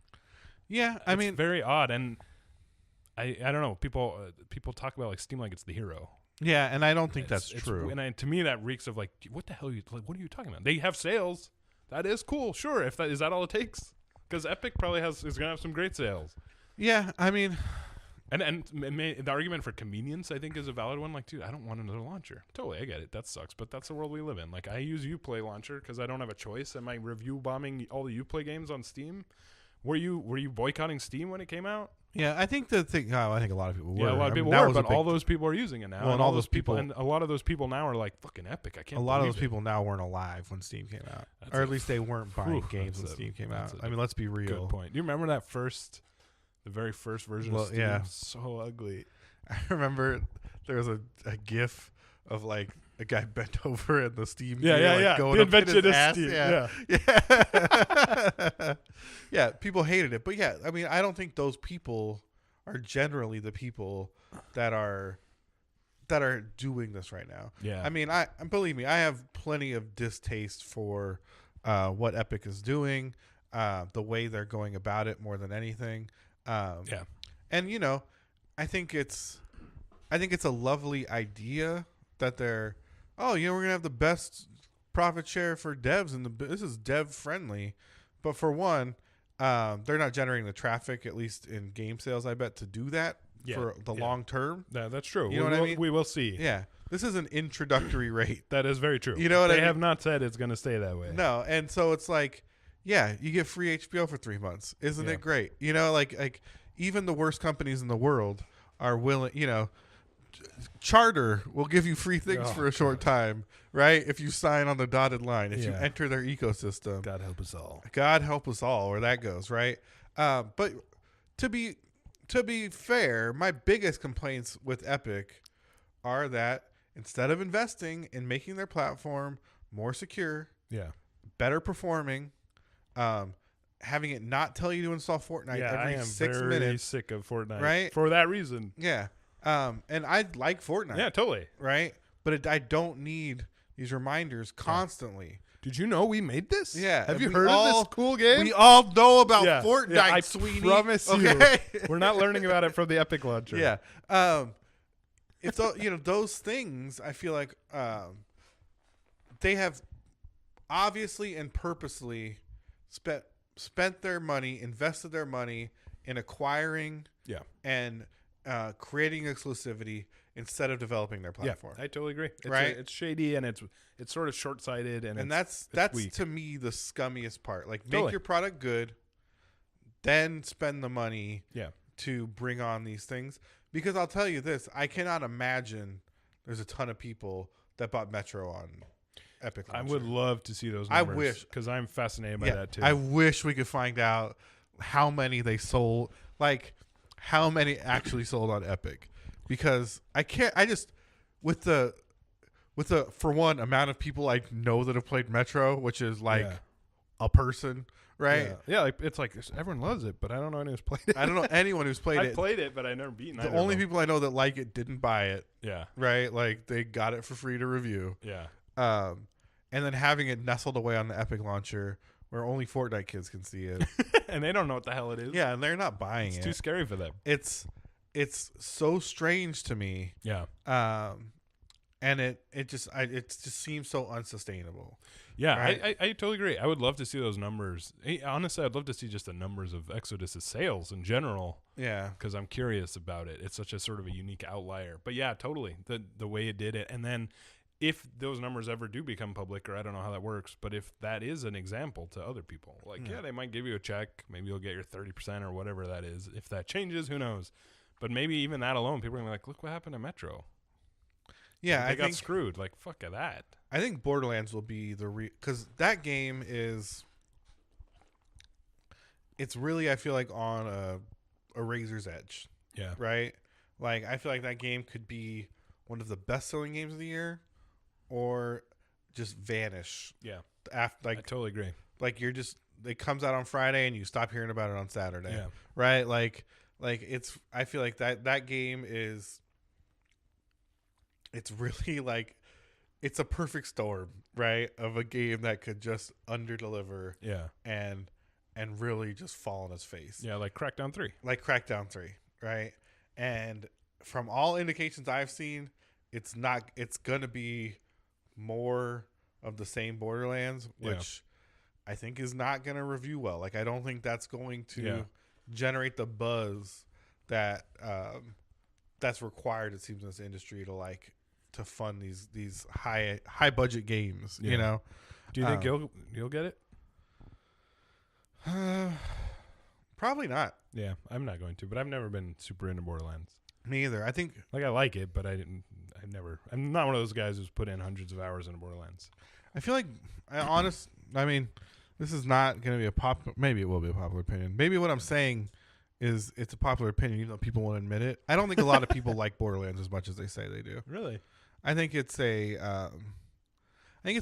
Yeah, I mean,
very odd, and I don't know. People talk about like Steam like it's the hero.
Yeah, and I don't think that's true.
And to me, that reeks of like, what the hell? What are you talking about? They have sales. That is cool. Sure, if that is that all it takes? Because Epic probably is gonna have some great sales.
Yeah, I mean,
and the argument for convenience, I think, is a valid one. Like, dude, I don't want another launcher. Totally, I get it. That sucks, but that's the world we live in. Like, I use Uplay launcher because I don't have a choice. Am I review bombing all the Uplay games on Steam? Were you boycotting Steam when it came out?
Yeah, I think the thing. Oh, I think a lot of people were.
Yeah, a lot of people were, but all those people are using it now.
Well,
and all those people, and a lot of those people now are like, fucking Epic. I can't.
A lot of those people now weren't alive when Steam came out, or at least they weren't buying games when Steam came out. I mean, let's be real.
Good point. Do you remember the very first version of Steam?
Yeah,
so ugly.
I remember there was a GIF of like a guy bent over in the Steam.
Yeah.
Going
the
up in
invention
his
of
ass.
Steam.
Yeah. people hated it, but yeah, I mean, I don't think those people are generally the people that are doing this right now.
Yeah.
I mean, I believe me, I have plenty of distaste for what Epic is doing, the way they're going about it more than anything.
Yeah.
And I think it's a lovely idea that they're, we're gonna have the best profit share for devs, and this is dev friendly. But for one, they're not generating the traffic, at least in game sales, I bet, to do that for the long term.
Yeah, that's true.
You know what I mean?
We will see.
Yeah. This is an introductory rate.
That is very true.
You know what I mean?
They have not said it's going to stay that way.
No. And so it's like, yeah, you get free HBO for 3 months. Isn't it great? Like even the worst companies in the world are willing, Charter will give you free things for a short time, right? If you sign on the dotted line, if you enter their ecosystem.
God help us all.
God help us all, where that goes, right? But to be fair, my biggest complaints with Epic are that instead of investing in making their platform more secure, better performing, having it not tell you to install Fortnite every 6 minutes.
I am sick of Fortnite,
right?
For that reason.
Yeah. And I like Fortnite.
Yeah, totally.
Right? But I don't need these reminders constantly.
Did you know we made this?
Yeah.
Have you heard of this cool game?
We all know about Fortnite,
I
Sweeney.
promise you. We're not learning about it from the Epic launcher.
Yeah. It's those things, I feel like they have obviously and purposely spent their money, invested their money in acquiring and creating exclusivity instead of developing their platform.
Yeah, I totally agree. It's shady, and it's sort of short-sighted, and that's
weak. To me the scummiest part. Like, make your product good, then spend the money to bring on these things. Because I'll tell you this, I cannot imagine there's a ton of people that bought Metro on Epic Launcher.
I would love to see those numbers.
I wish,
because I'm fascinated by that too.
I wish we could find out how many they sold, like how many actually sold on Epic, because I just with the for one amount of people I know that have played Metro, which is like a person, right?
Yeah, like it's like everyone loves it, but I don't know anyone who's played it.
I don't know anyone who's played it.
I played it, but I never beaten it.
The only people I know that like it didn't buy it.
Yeah.
Right? Like, they got it for free to review.
Yeah.
And then having it nestled away on the Epic launcher where only Fortnite kids can see it.
And they don't know what the hell it is.
Yeah, and they're not buying it.
It's too scary for them.
It's so strange to me.
Yeah.
And it just seems so unsustainable.
Yeah,
right?
I totally agree. I would love to see those numbers. Honestly, I'd love to see just the numbers of Exodus' sales in general.
Yeah.
Because I'm curious about it. It's such a sort of a unique outlier. But yeah, totally. The way it did it. And then if those numbers ever do become public, or I don't know how that works, but if that is an example to other people, like, they might give you a check. Maybe you'll get your 30% or whatever that is. If that changes, who knows? But maybe even that alone, people are going to be like, look what happened to Metro.
Yeah,
I got screwed. Like, fuck at that.
I think Borderlands will be because that game it's really, I feel like, on a razor's edge.
Yeah.
Right? Like, I feel like that game could be one of the best-selling games of the year, or just vanish.
Yeah.
After, I
totally agree.
Like, it comes out on Friday and you stop hearing about it on Saturday.
Yeah.
Right? Like I feel like that game it's really like, it's a perfect storm, right? Of a game that could just underdeliver.
Yeah. And
really just fall on its face.
Yeah, like Crackdown 3.
Right? And from all indications I've seen, it's going to be more of the same Borderlands, which I think is not going to review well. Like, I don't think that's going to generate the buzz that that's required, it seems, in this industry to fund these high budget games.
Yeah.
You know,
do you think you'll get it?
Probably not.
Yeah, I'm not going to, but I've never been super into Borderlands.
Me either. I think,
like, I like it, but I'm not one of those guys who's put in hundreds of hours into Borderlands.
I feel like, I mean, this is not going to be maybe it will be a popular opinion. Maybe what I'm saying is it's a popular opinion, even though people won't admit it. I don't think a lot of people like Borderlands as much as they say they do.
Really?
I think it's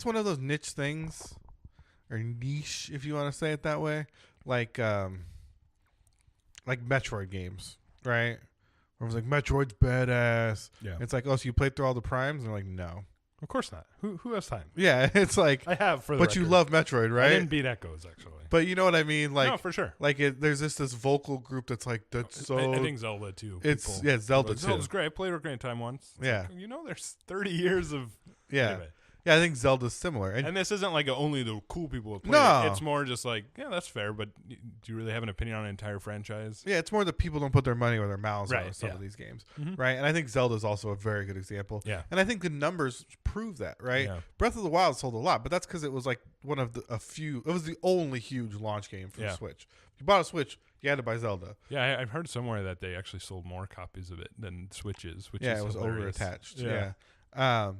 one of those niche things or niche, if you want to say it that way, like Metroid games, right? Where it was like Metroid's badass.
Yeah.
It's like, oh, so you played through all the primes? And they're like, no.
Of course not. Who has time?
Yeah, it's like,
I have for the
but you
record.
love Metroid, right?
I didn't beat Echoes actually.
But you know what I mean? Like,
no, for sure.
Like there's this vocal group that's like that's so.
I think Zelda too.
It's
People,
Zelda too.
Zelda's great. I played Ocarina Time once. It's
Yeah.
like, there's 30 years of.
Yeah.
Anyway.
Yeah, I think Zelda's similar.
And this isn't like only the cool people have played
No.
it. It's more just like, yeah, that's fair, but do you really have an opinion on an entire franchise?
Yeah, it's more that people don't put their money where their mouths are
Right,
on some
yeah.
of these games,
Mhm.
right? And I think Zelda's also a very good example.
Yeah.
And I think the numbers prove that, right?
Yeah.
Breath of the Wild sold a lot, but that's because it was like one of a few. It was the only huge launch game for the
Yeah.
Switch. If you bought a Switch, you had to buy Zelda.
Yeah, I've heard somewhere that they actually sold more copies of it than Switches, which is
It was
hilarious.
over-attached.
Yeah.
Yeah.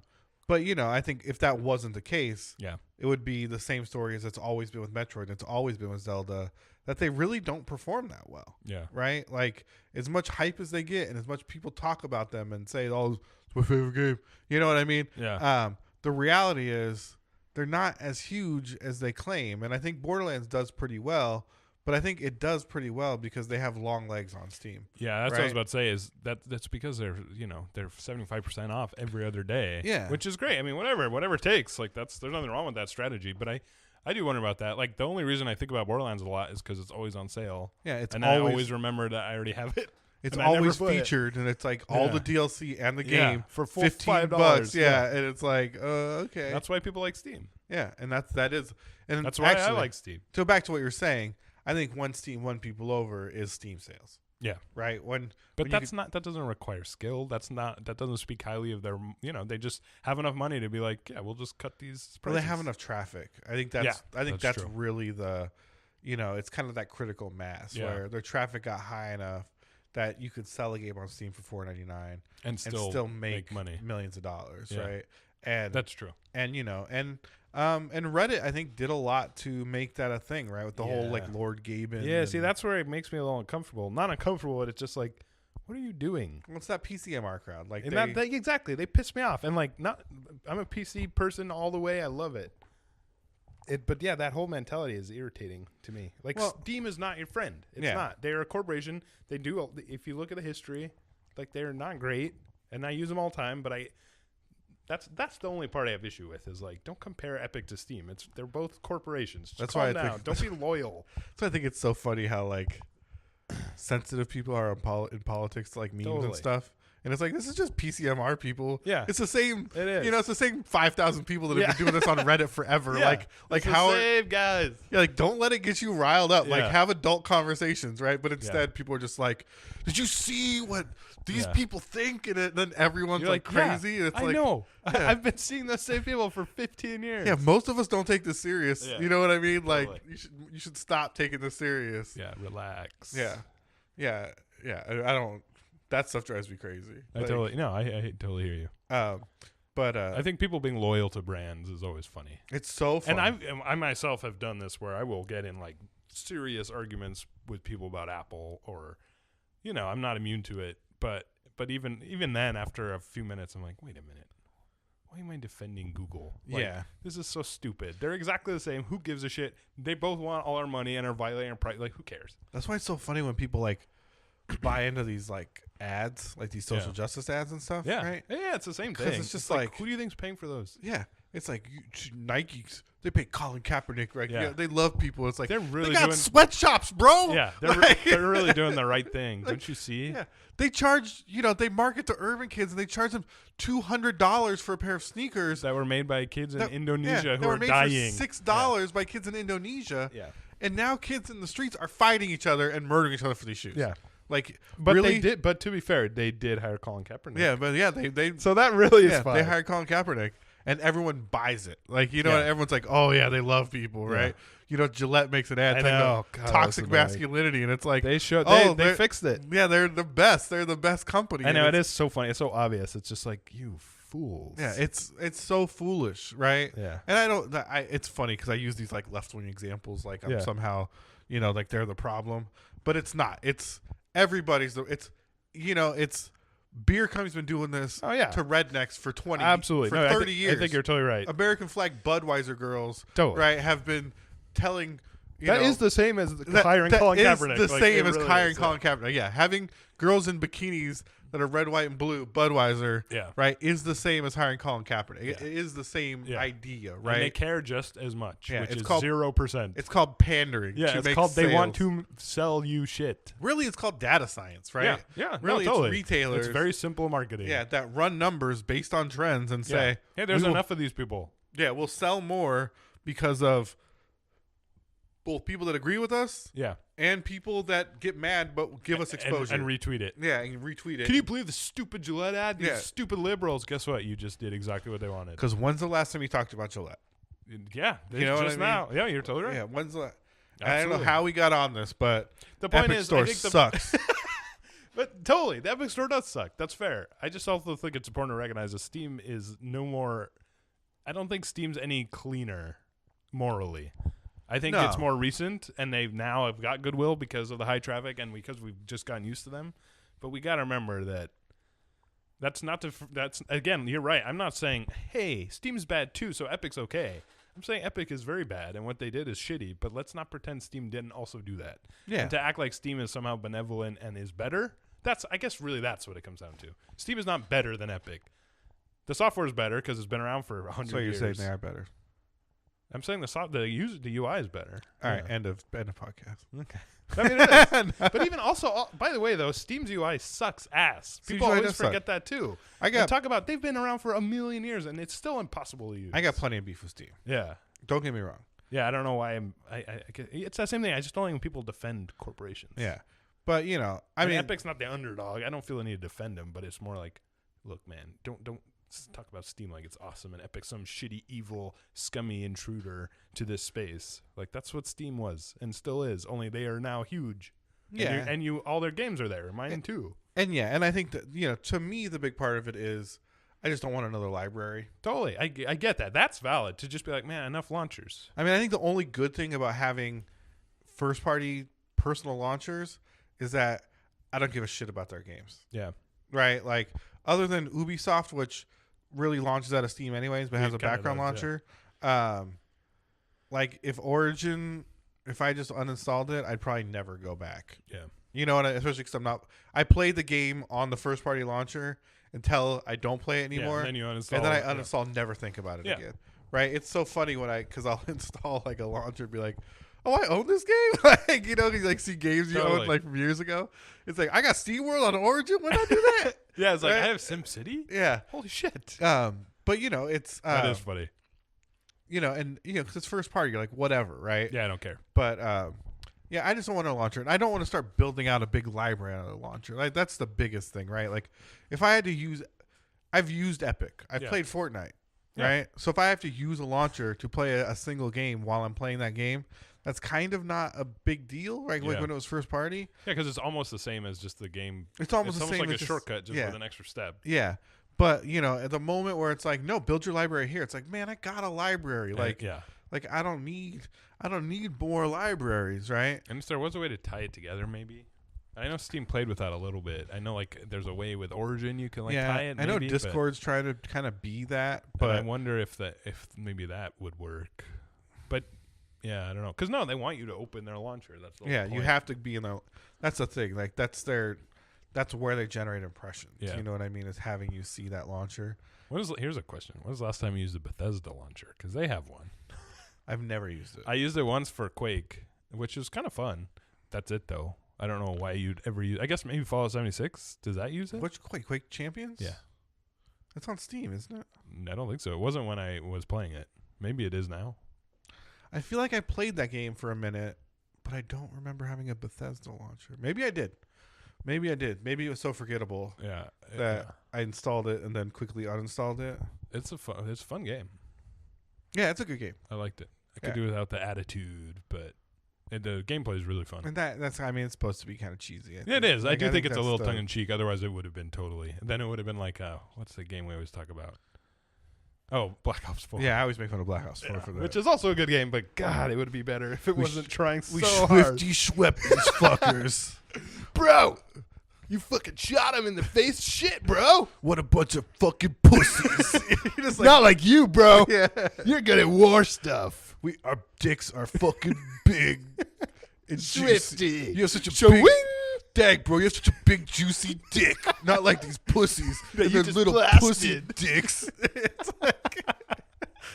But, I think if that wasn't the case,
Yeah.
it would be the same story as it's always been with Metroid and it's always been with Zelda, that they really don't perform that well,
Yeah.
right? Like, as much hype as they get and as much people talk about them and say, oh, it's my favorite game. You know what I mean?
Yeah.
The reality is they're not as huge as they claim. And I think Borderlands does pretty well, but I think it does pretty well because they have long legs on Steam.
Yeah, that's what I was
Right?
about to say. Is that's because they're 75% off every other day.
Yeah.
which is great. I mean, whatever it takes. Like there's nothing wrong with that strategy. But I do wonder about that. Like the only reason I think about Borderlands a lot is because it's always on sale.
Yeah, it's
and
always,
I always remember that I already have it.
it's
and I never
always
play it.
featured, and it's like all
Yeah.
the DLC and the
Yeah,
game
for full
$15.
$5.
Yeah, and it's like, okay.
That's why people like Steam.
Yeah, and that is, and
That's why I
actually,
like Steam.
So back to what you're saying, I think when Steam won people over is Steam sales,
Yeah.
right?
But
when
that doesn't require skill. That doesn't speak highly of their. They just have enough money to be like, yeah, we'll just cut these
well,
prices.
they have enough traffic. I think that's
that's true.
really the, it's kind of that critical mass
Yeah.
where their traffic got high enough that you could sell a game on Steam for $4.99
and still
make
money.
millions of dollars,
Yeah.
right? And
That's true.
and and Reddit I think did a lot to make that a thing, right? With the whole like
Yeah.
Lord Gaben.
Yeah, see,
and-
that's where it makes me a little uncomfortable. Not uncomfortable, but it's just like, what are you doing?
What's that PCMR crowd? Like
And exactly, they piss me off. And like, I'm a PC person all the way. I love it. But yeah, that whole mentality is irritating to me. Like,
Well-
Steam is not your friend. It's
Yeah.
not. They're a corporation. They do. If you look at the history, like they're not great, and I use them all the time. But that's the only part I have issue with is like, don't compare Epic to Steam. They're both corporations. Just
That's
calm
why I
down.
think-
Don't be loyal.
So I think it's so funny how like sensitive people are in politics to like memes
Totally.
and stuff. And it's like, this is just PCMR people.
Yeah.
It's the same.
It is.
It's the same 5,000 people that have been doing this on Reddit forever.
Yeah.
Like
It's the
how
same guys.
yeah, like don't let it get you riled up. Like
Yeah.
have adult conversations, right? But instead people are just like, did you see what these
Yeah.
people think? And then everyone's
You're
like
yeah,
crazy. And it's
I
like,
know.
Yeah.
I've been seeing those same people for 15 years.
yeah, most of us don't take this serious.
Yeah.
You know what I mean? Like
Totally.
you should stop taking this serious.
Yeah, relax.
Yeah. I don't. That stuff drives me crazy.
I
Like,
totally hear you.
but
I think people being loyal to brands is always funny.
it's so fun.
And I myself have done this where I will get in like serious arguments with people about Apple or, I'm not immune to it. But even then, after a few minutes, I'm like, wait a minute. Why am I defending Google? Like,
Yeah.
This is so stupid. They're exactly the same. Who gives a shit? They both want all our money and are violating our price. Like, who cares?
That's why it's so funny when people like buy into these like ads, like these social
Yeah.
justice ads and stuff.
Yeah.
Right.
Yeah, it's the same
'Cause
thing.
it's just like-
who do you think's paying for those?
Yeah. It's like Nike's. They pay Colin Kaepernick, right?
Yeah.
They love people. It's like
They're really
they got
doing-
sweatshops, bro.
Yeah,
Like-
they're really doing the right thing.
Like,
Don't you see?
Yeah, they charge. They market to urban kids, and they charge them $200 for a pair of sneakers
That were made by kids in
that-
Indonesia
that
who
were
are
made
dying.
for $6 by kids in Indonesia.
Yeah.
And now kids in the streets are fighting each other and murdering each other for these shoes.
Yeah.
Like,
But
really?
they did. But to be fair, they did hire Colin Kaepernick.
Yeah, but yeah, they
So that really is
yeah,
fine.
they hired Colin Kaepernick, and everyone buys it. Like,
Yeah.
everyone's like, oh yeah, they love people, right? Gillette makes an ad
I
talking
know.
about
God,
toxic
that's annoying.
masculinity, and it's like,
They showed.
oh,
They
they're-
fixed it.
yeah, they're the best. They're the best company.
I know
And
it is so funny. It's so obvious. It's just like, you fools.
Yeah, it's so foolish, right?
Yeah.
And I don't. It's funny because I use these like left wing examples, like I'm
Yeah.
somehow, like they're the problem, but it's not. It's everybody's. It's beer company's been doing this
Oh, yeah.
to rednecks for 20
Absolutely.
for
No,
30 years.
I think you're totally right.
American flag Budweiser girls,
Totally.
right, have been telling
That is the same as hiring Colin Kaepernick.
That is the same as
really
hiring
is,
Colin Kaepernick. Yeah, having girls in bikinis that are red, white, and blue, Budweiser, right, is the same as hiring Colin Kaepernick. It is the same idea, right?
And they care just as much, which is
called
0%.
It's called pandering.
Yeah,
to
it's
make
called
sales.
they want to sell you shit.
Really, it's called data science, right?
Yeah.
Really,
no, totally.
it's retailers.
It's very simple marketing.
Yeah, that run numbers based on trends and say,
hey, there's enough of these people.
Yeah, we'll sell more because of both people that agree with us and people that get mad but give us exposure.
And retweet it.
Yeah, and retweet it.
Can you believe the stupid Gillette ad? These stupid liberals. Guess what? You just did exactly what they wanted.
Because when's the last time you talked about Gillette?
Yeah.
You know
just
what I
now. Yeah, you're totally right.
Yeah, when's the... I don't know how we got on this, but
the point
Epic
is,
Store
I think
sucks.
But totally, the Epic Store does suck. That's fair. I just also think it's important to recognize that Steam is no more... I don't think Steam's any cleaner morally. I think it's more recent, and they've now have got goodwill because of the high traffic and because we've just gotten used to them. But we got to remember that that's not to... That's again, you're right. I'm not saying, hey, Steam's bad too, so Epic's okay. I'm saying Epic is very bad, and what they did is shitty, but let's not pretend Steam didn't also do that.
Yeah.
And to act like Steam is somehow benevolent and is better, I guess really that's what it comes down to. Steam is not better than Epic. The software is better because it's been around for 100
So you're
years.
saying they are better.
I'm saying the UI is better.
All right, end of podcast.
Okay. I mean, it is. But even also, by the way, though, Steam's UI sucks ass. People always forget that too. Talk about they've been around for a million years and it's still impossible to use.
I got plenty of beef with Steam.
Yeah.
Don't get me wrong.
Yeah, I don't know why it's that same thing. I just don't like when people defend corporations.
Yeah. But, I mean,
Epic's not the underdog. I don't feel the need to defend them, but it's more like, look, man, don't talk about Steam like it's awesome and Epic some shitty, evil, scummy intruder to this space. Like, that's what Steam was and still is, only they are now huge.
Yeah.
And all their games are there. Mine too.
And I think that, to me, the big part of it is I just don't want another library.
Totally. I get that. That's valid to just be like, man, enough launchers.
I mean, I think the only good thing about having first-party personal launchers is that I don't give a shit about their games.
Yeah.
Right? Like, other than Ubisoft, which really launches out of Steam anyways, but has a background launcher. Yeah. Like, if I just uninstalled it, I'd probably never go back.
Yeah.
You know what? Especially because I played the game on the first-party launcher until I don't play it anymore.
Yeah, and then you uninstall
and then I uninstall, never think about it again. Right? It's so funny because I'll install like a launcher and be like, oh, I own this game? Like, you like see games you own like from years ago. It's like, I got SteamWorld on Origin. When did I do that?
Yeah, it's like, I have SimCity?
Yeah.
Holy shit.
But it's
that is funny.
Because it's first party, you're like, whatever, right?
Yeah, I don't care.
But I just don't want a launcher, and I don't want to start building out a big library on a launcher. Like, that's the biggest thing, right? Like, if I had to I've used Epic. I've played Fortnite, right? So if I have to use a launcher to play a single game while I'm playing that game, that's kind of not a big deal, right? Like when it was first party.
Yeah, because it's almost the same as just the game.
It's almost the same,
like a shortcut, just with an extra step.
Yeah. But, at the moment where it's like, no, build your library here. It's like, man, I got a library. Like, I don't need more libraries, right?
And if there was a way to tie it together, maybe. I know Steam played with that a little bit. I know, like, there's a way with Origin you can tie it.
I know Discord's trying to kind of be that, but
I wonder if maybe that would work. But yeah, I don't know. Because they want you to open their launcher. That's the whole point.
You have to be in the. That's the thing. Like, that's where they generate impressions.
Yeah.
You know what I mean? Is having you see that launcher.
Here's a question. When was the last time you used the Bethesda launcher? Because they have one.
I've never used it.
I used it once for Quake, which is kind of fun. That's it, though. I don't know why you'd ever use. I guess maybe Fallout 76. Does that use it?
Which Quake Champions?
Yeah.
It's on Steam, isn't it?
I don't think so. It wasn't when I was playing it. Maybe it is now.
I feel like I played that game for a minute, but I don't remember having a Bethesda launcher. Maybe I did. Maybe it was so forgettable that I installed it and then quickly uninstalled it.
It's a fun game.
Yeah, it's a good game.
I liked it. I could do without the attitude, but the gameplay is really fun.
And that's it's supposed to be kind of cheesy.
It is. I do think it's a little tongue in cheek. Otherwise, it would have been totally. Then it would have been like, what's the game we always talk about? Oh, Black Ops 4.
Yeah, I always make fun of Black Ops 4 for that.
Which is also a good game, but God, it would be better if it wasn't trying so
hard. We swept these fuckers. Bro!
You fucking shot him in the face. Shit, bro.
What a bunch of fucking pussies. You're just
Not like you, bro.
yeah.
You're good at war stuff.
Our dicks are fucking big and
Swifty.
juicy. You have such a
Cha-wing.
big... Dang, bro, you have such a big, juicy dick. Not like these pussies.
That
And
you
their
just
little
blasted.
pussy dicks.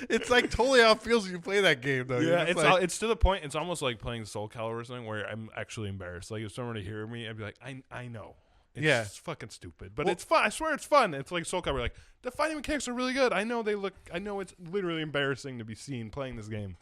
It's like totally how it feels when you play that game, though.
Yeah,
You're just
it's to the point. It's almost like playing Soul Calibur or something where I'm actually embarrassed. Like if someone were to hear me, I'd be like, I know. It's
Yeah.
fucking stupid, but it's fun. I swear it's fun. It's like Soul Calibur. Like the fighting mechanics are really good. I know it's literally embarrassing to be seen playing this game.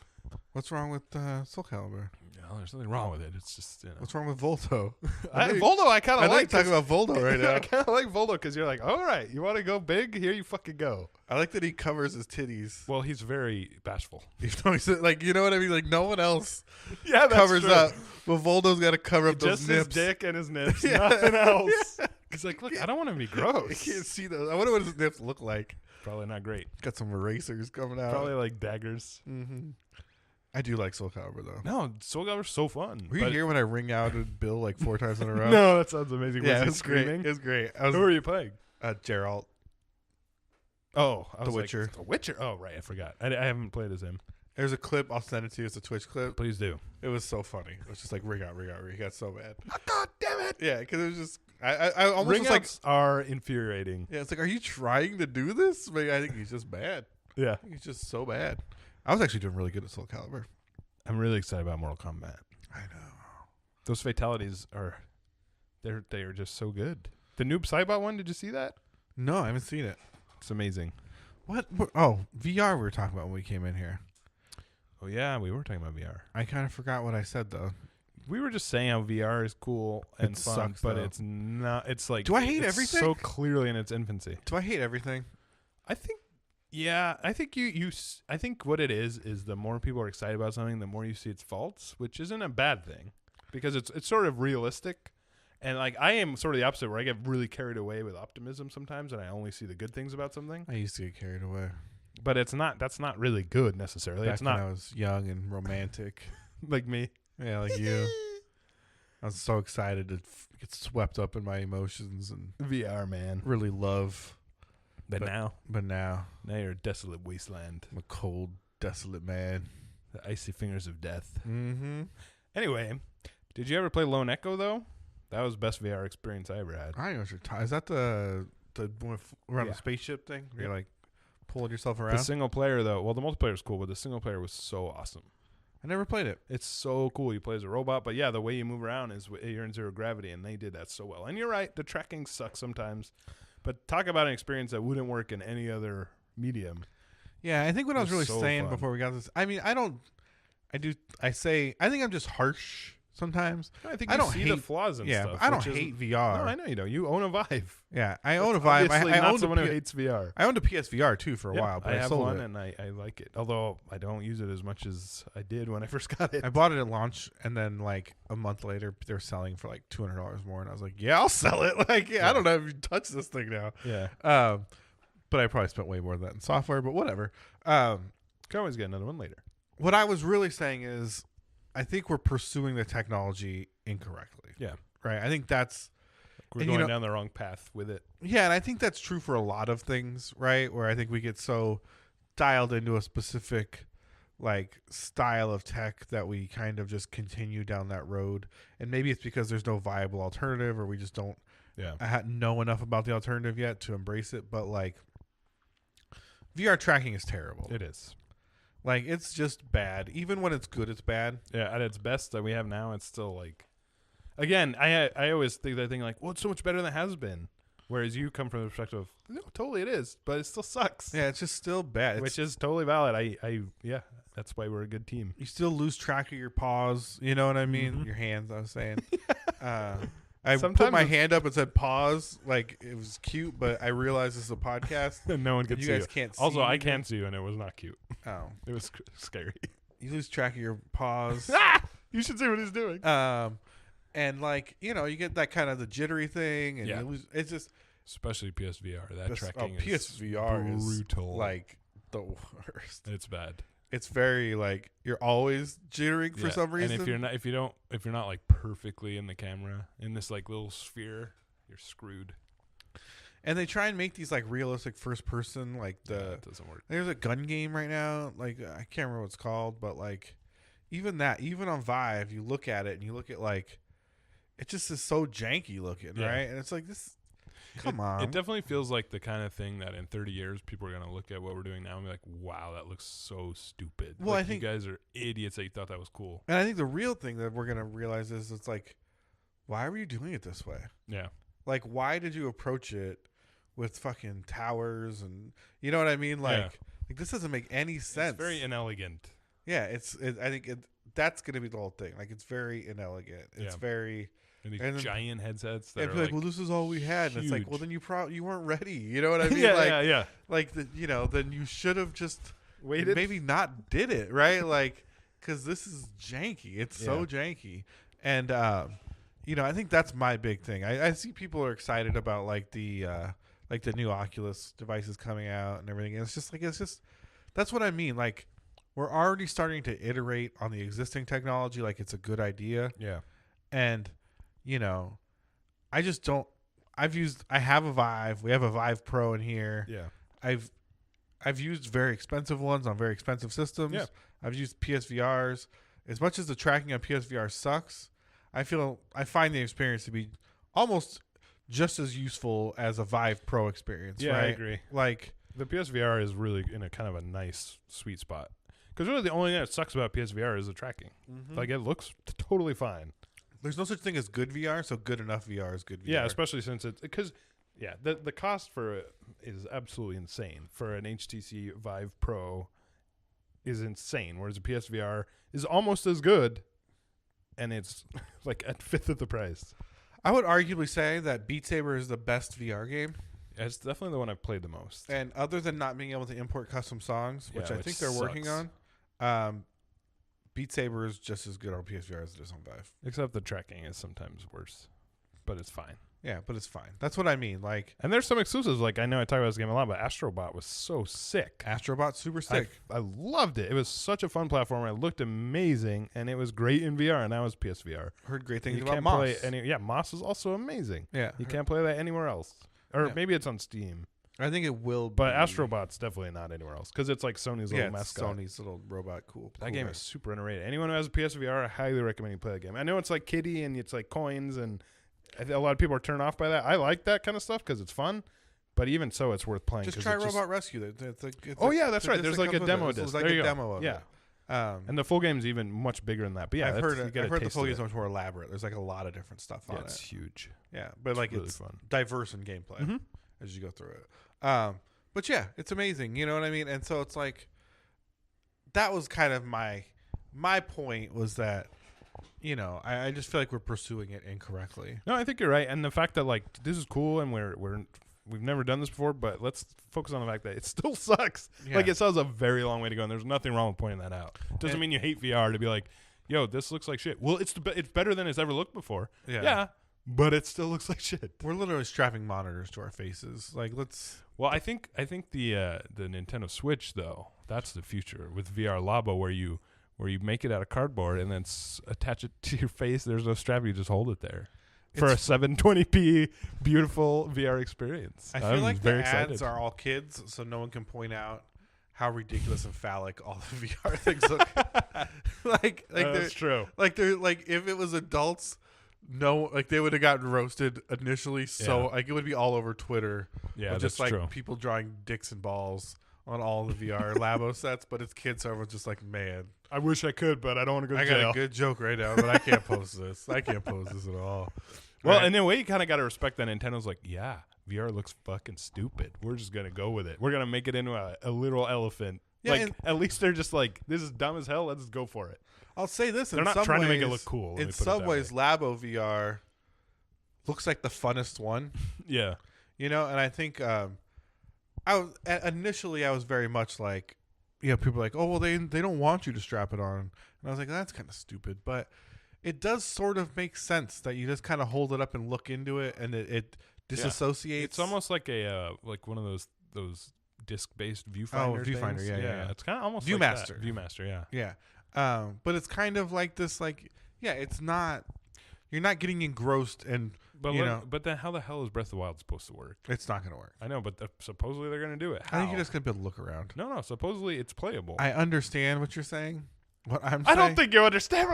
What's wrong with Soul Calibur?
No, there's nothing wrong with it. It's just
What's wrong with Volto?
Voldo. I kind
I
of
like
like
talking about Voldo right now.
I kind of like Voldo because you're like, all right, you want to go big? Here you fucking go.
I like that he covers his titties.
Well, he's very bashful.
Even though he's like, you know what I mean? Like no one else
Yeah, that's
covers
true.
up, but Voldo's got to cover up
Just
those
his
nips.
dick and his nips,
Yeah.
nothing else. He's like, look, I don't want to be
You
gross.
can't see those. I wonder what his nips look like.
Probably not great.
Got some erasers coming out.
Probably like daggers.
Mm-hmm. I do like Soul Calibur though.
No, Soul Calibur's so fun.
Were you here when I ring out and Bill like 4 times in a row?
No, that sounds amazing.
Yeah,
Was
it
he
was great.
screaming?
It was great. I
Who
was
were you playing?
Geralt.
Oh, I
The
was like,
Witcher.
The Witcher. Oh, right. I forgot. I haven't played as him.
There's a clip. I'll send it to you. It's a Twitch clip.
Please do.
It was so funny. It was just like ring out. He got so mad.
Oh, God damn it.
Yeah, because it was just I almost
Ring
was like,
outs are infuriating.
yeah, it's like, are you trying to do this? But I think he's just bad.
Yeah.
He's just so bad. I was actually doing really good at Soul Calibur.
I'm really excited about Mortal Kombat.
I know.
Those fatalities are they are just so good. The Noob Saibot one, did you see that?
No, I haven't seen it.
It's amazing.
What? Oh, VR we were talking about when we came in here.
Oh yeah, we were talking about VR.
I kind of forgot what I said though.
We were just saying how VR is cool and
It
fun,
sucks,
but
though.
it's not. It's like,
Do I hate
it's
everything?
So clearly in its infancy.
Do I hate everything?
I think. Yeah, I think I think what it is the more people are excited about something, the more you see its faults, which isn't a bad thing, because it's sort of realistic, and like I am sort of the opposite, where I get really carried away with optimism sometimes, and I only see the good things about something.
I used to get carried away.
But it's not. That's not really good necessarily.
Back
It's
when
not
I was young and romantic.
like me.
Yeah, like you. I was so excited to get swept up in my emotions and
VR, man.
really love.
But now
now
you're a desolate wasteland,
I'm a cold, desolate man.
the icy fingers of death.
Mm-hmm.
Anyway, did you ever play Lone Echo though? That was the best VR experience I ever had.
I know what you're talking. Is that the one around
Yeah.
the spaceship thing? Where you're
Yeah.
like pulling yourself
The
around?
single player though, well, the multiplayer is cool, but the single player was so awesome.
I never played it.
It's so cool. You play as a robot, but yeah, the way you move around is you're in zero gravity, and they did that so well. And you're right, the tracking sucks sometimes, but talk about an experience that wouldn't work in any other medium.
Yeah, I think what I was
It
really
was so
saying
fun.
before we got this. I mean, I think I'm just harsh sometimes.
I think
I
you
don't
see
hate-
the flaws and
Yeah,
stuff.
but I don't
which is-
hate VR.
No, I know you don't. You own a Vive.
Yeah, I own a
That's
Vive.
obviously
I
not
owned
someone who
a P-
hates VR.
I owned a PSVR too for a
Yeah,
while, but
I
I
have
sold
one
it.
and I like it. Although I don't use it as much as I did when I first got it.
I bought it at launch, and then like a month later, they're selling for like $200 more, and I was like, "Yeah, I'll sell it." Like, yeah, I don't know if you touch this thing now.
Yeah,
But I probably spent way more than that in software. But whatever.
can always get another one later.
What I was really saying is, I think we're pursuing the technology incorrectly.
Yeah,
Right. I think that's
we're
And you
going
know-
down the wrong path with it.
yeah, and I think that's true for a lot of things, right? Where I think we get so dialed into a specific like style of tech that we kind of just continue down that road. And maybe it's because there's no viable alternative, or we just don't
Yeah,
know enough about the alternative yet to embrace it. But like VR tracking is terrible.
it is.
Like it's just bad. Even when it's good, it's bad.
Yeah, at its best that we have now, it's still like. Again, I always think that thing like, well, it's so much better than it has been. Whereas you come from the perspective of, no, totally it is, but it still sucks.
Yeah, it's just still bad.
Which is totally valid. Yeah, that's why we're a good team.
You still lose track of your paws. You know what I mean?
Mhm.
Your hands, I was saying. I put
Sometimes
my
it's-
hand up and said pause. Like, it was cute, but I realized this is a podcast.
And no one
and
can
you
see
guys
you.
can't see
Also, I
me.
can see you, and it was not cute.
Oh.
It was scary.
You lose track of your paws.
You should see what he's doing.
And, like, you know, you get that kind of the jittery thing. And
Yeah.
you lose. It's just.
Especially PSVR. That
this-
tracking
PSVR
is
is,
brutal.
like, the worst.
It's bad.
It's very, like, you're always jittering for
Yeah,
some reason.
And if you're not like perfectly in the camera in this like little sphere, you're screwed.
And they try and make these like realistic first person, like
It doesn't work.
there's a gun game right now, like I can't remember what it's called, but like even on Vive, you look at it and you look at like it just is so janky looking, right? And it's like this. Come on.
It definitely feels like the kind of thing that in 30 years people are gonna look at what we're doing now and be like, "Wow, that looks so stupid."
Well,
like,
I think
you guys are idiots that you thought that was cool.
And I think the real thing that we're gonna realize is it's like, why were you doing it this way?
Yeah.
Like, why did you approach it with fucking towers and you know what I mean? Like this doesn't make any sense.
It's very inelegant.
Yeah, I think that's gonna be the whole thing. Like, it's very inelegant. It's very.
And these giant headsets that
And
are
like, well, this is all we had. And it's like,
huge.
well, then you weren't ready. You know what I mean?
yeah.
Like, then you should have just
Waited.
maybe not did it, right? Like, because this is janky. It's so janky. And, I think that's my big thing. I see people are excited about like the new Oculus devices coming out and everything. And it's just that's what I mean. Like, we're already starting to iterate on the existing technology. Like, it's a good idea.
Yeah.
And, I just don't. I have a Vive. We have a Vive Pro in here.
Yeah.
I've used very expensive ones on very expensive systems.
Yeah.
I've used PSVRs. As much as the tracking on PSVR sucks, I find the experience to be almost just as useful as a Vive Pro experience.
Yeah,
right?
I agree.
Like,
the PSVR is really in a kind of a nice sweet spot. Because really the only thing that sucks about PSVR is the tracking. Like, it looks totally fine.
There's no such thing as good VR, so good enough VR is good VR.
Yeah, especially since it's because the cost for it is absolutely insane. For an HTC Vive Pro is insane, whereas a PSVR is almost as good, and it's like a fifth of the price.
I would arguably say that Beat Saber is the best VR game.
It's definitely the one I've played the most.
And other than not being able to import custom songs, which I think they're working
sucks.
on, Beat Saber is just as good on PSVR as it is on Vive.
Except the tracking is sometimes worse, but it's fine.
Yeah, but it's fine. That's what I mean. Like,
and there's some exclusives. Like, I know I talk about this game a lot, but Astrobot was so sick.
Astrobot's super sick.
I loved it. It was such a fun platform. It looked amazing, and it was great in VR, and that was PSVR.
Heard great things
You
about
can't
Moss.
play Moss is also amazing.
Yeah,
You can't play that anywhere else. Or maybe it's on Steam.
I think it will be.
But Astrobot's definitely not anywhere else because it's like Sony's little mascot.
Sony's little robot. Cool.
That game is super underrated. Anyone who has a PSVR, I highly recommend you play that game. I know it's like kiddie and it's like coins, and I think a lot of people are turned off by that. I like that kind of stuff because it's fun. But even so, it's worth playing.
Just try Robot Rescue.
That's right. There's like a demo disc.
It's like
there
a
you
demo
go.
of
Yeah.
it.
And the full game's even much bigger than that. But yeah,
I've heard the full
game
game's much more elaborate. There's like a lot of different stuff on
It's
it.
huge.
Yeah, but like
really
it's
fun.
diverse in gameplay as you go through it. But yeah, it's amazing. You know what I mean? And so it's like that was kind of my point was that I just feel like we're pursuing it incorrectly.
No, I think you're right. And the fact that like this is cool and we've never done this before, but let's focus on the fact that it still sucks.
Yeah.
Like, it still has a very long way to go, and there's nothing wrong with pointing that out. Doesn't mean you hate VR to be like, yo, this looks like shit. Well, it's better than it's ever looked before. Yeah, but it still looks like shit.
We're literally strapping monitors to our faces. Like, let's.
Well, I think the Nintendo Switch though, that's the future with VR Labo, where you make it out of cardboard and then attach it to your face. There's no strap; you just hold it there for a 720p beautiful VR experience.
I feel like the
excited.
ads are all kids, so no one can point out how ridiculous and phallic all the VR things look. like
that's true.
Like they're like if it was adults. No, like they would have gotten roasted initially. So like it would be all over Twitter.
Yeah,
just like
true.
people drawing dicks and balls on all the VR Labo sets, but it's kids, so everyone's just like, man,
I wish I could, but I don't want to go to
I
jail.
got a good joke right now, but I can't post this. I can't post this at all.
Well,
Right.
in a way, you kind of got to respect that Nintendo's like, yeah, VR looks fucking stupid. We're just gonna go with it. We're gonna make it into a literal elephant.
Yeah,
like,
and-
at least they're just like, this is dumb as hell. Let's go for it.
I'll say this:
They're
in
not
some
trying to make it
ways-
look cool.
In some ways, Labo VR looks like the funnest one.
Yeah.
And I think initially I was very much like, people are like, oh well, they don't want you to strap it on, and I was like, that's kind of stupid, but it does sort of make sense that you just kind of hold it up and look into it, and it disassociates.
It's almost like a like one of those disc-based viewfinder.
Viewfinder,
things.
yeah.
It's kind of almost
Viewmaster.
Like that. Viewmaster, yeah.
Yeah, but it's kind of like this, it's not. You're not getting engrossed and
But
you know,
but then how the hell is Breath of the Wild supposed to work?
it's not going to work.
I know, but supposedly they're going to do it. How?
I think you're just going to be able to look around.
No. Supposedly it's playable.
I understand what you're saying. What I'm
I
saying.
don't think you understand.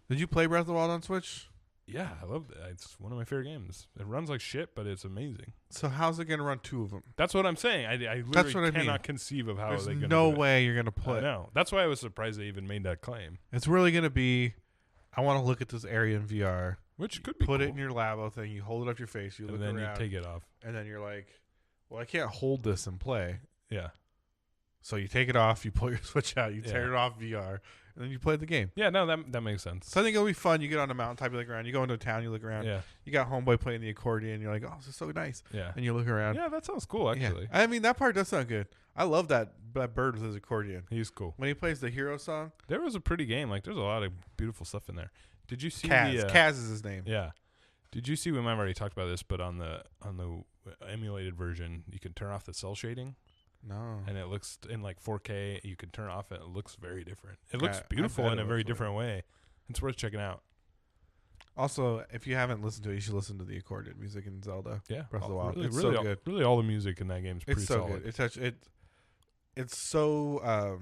Did you play Breath of the Wild on Switch?
Yeah, I love it. It's one of my favorite games. It runs like shit, but it's amazing.
So how's it going to run 2 of them?
That's what I'm saying. I
That's
literally
what I
cannot
mean.
conceive of how
There's
they're going to
no
do it.
way you're going to play.
No, that's why I was surprised they even made that claim.
It's really going to be, I want to look at this area in VR.
Which could be
Put
cool.
it in your labo thing. You hold it up your face. You look
and then
around.
you take it off.
And then you're like, well, I can't hold this and play.
Yeah.
So you take it off. You pull your Switch out. You tear
Yeah.
it off VR. And then you play the game.
Yeah, no, that makes sense.
So I think it'll be fun. You get on a mountaintop, you look around. You go into a town, you look around.
Yeah.
You got Homeboy playing the accordion. You're like, oh, this is so nice.
Yeah.
And you look around.
Yeah, that sounds cool,
Yeah.
actually.
I mean, that part does sound good. I love that bird with his accordion.
He's cool.
When he plays the hero song,
There was a pretty game. Like, there's a lot of beautiful stuff in there. Did you see
Kaz.
the...
Kaz is his name.
Yeah. Did you see, we might have already talked about this, but on the emulated version, you can turn off the cell shading.
No.
And it looks in like 4K. You can turn it off, and it looks very different. It looks
I
beautiful
bet
in
it
a very
looks
different way. It's worth checking out.
Also, if you haven't listened to it, you should listen to the accordion music in Zelda.
Yeah,
Breath of the Wild.
Really,
It's
really
so
all,
good.
Really, all the music in that game is pretty
It's so
solid.
good. It's so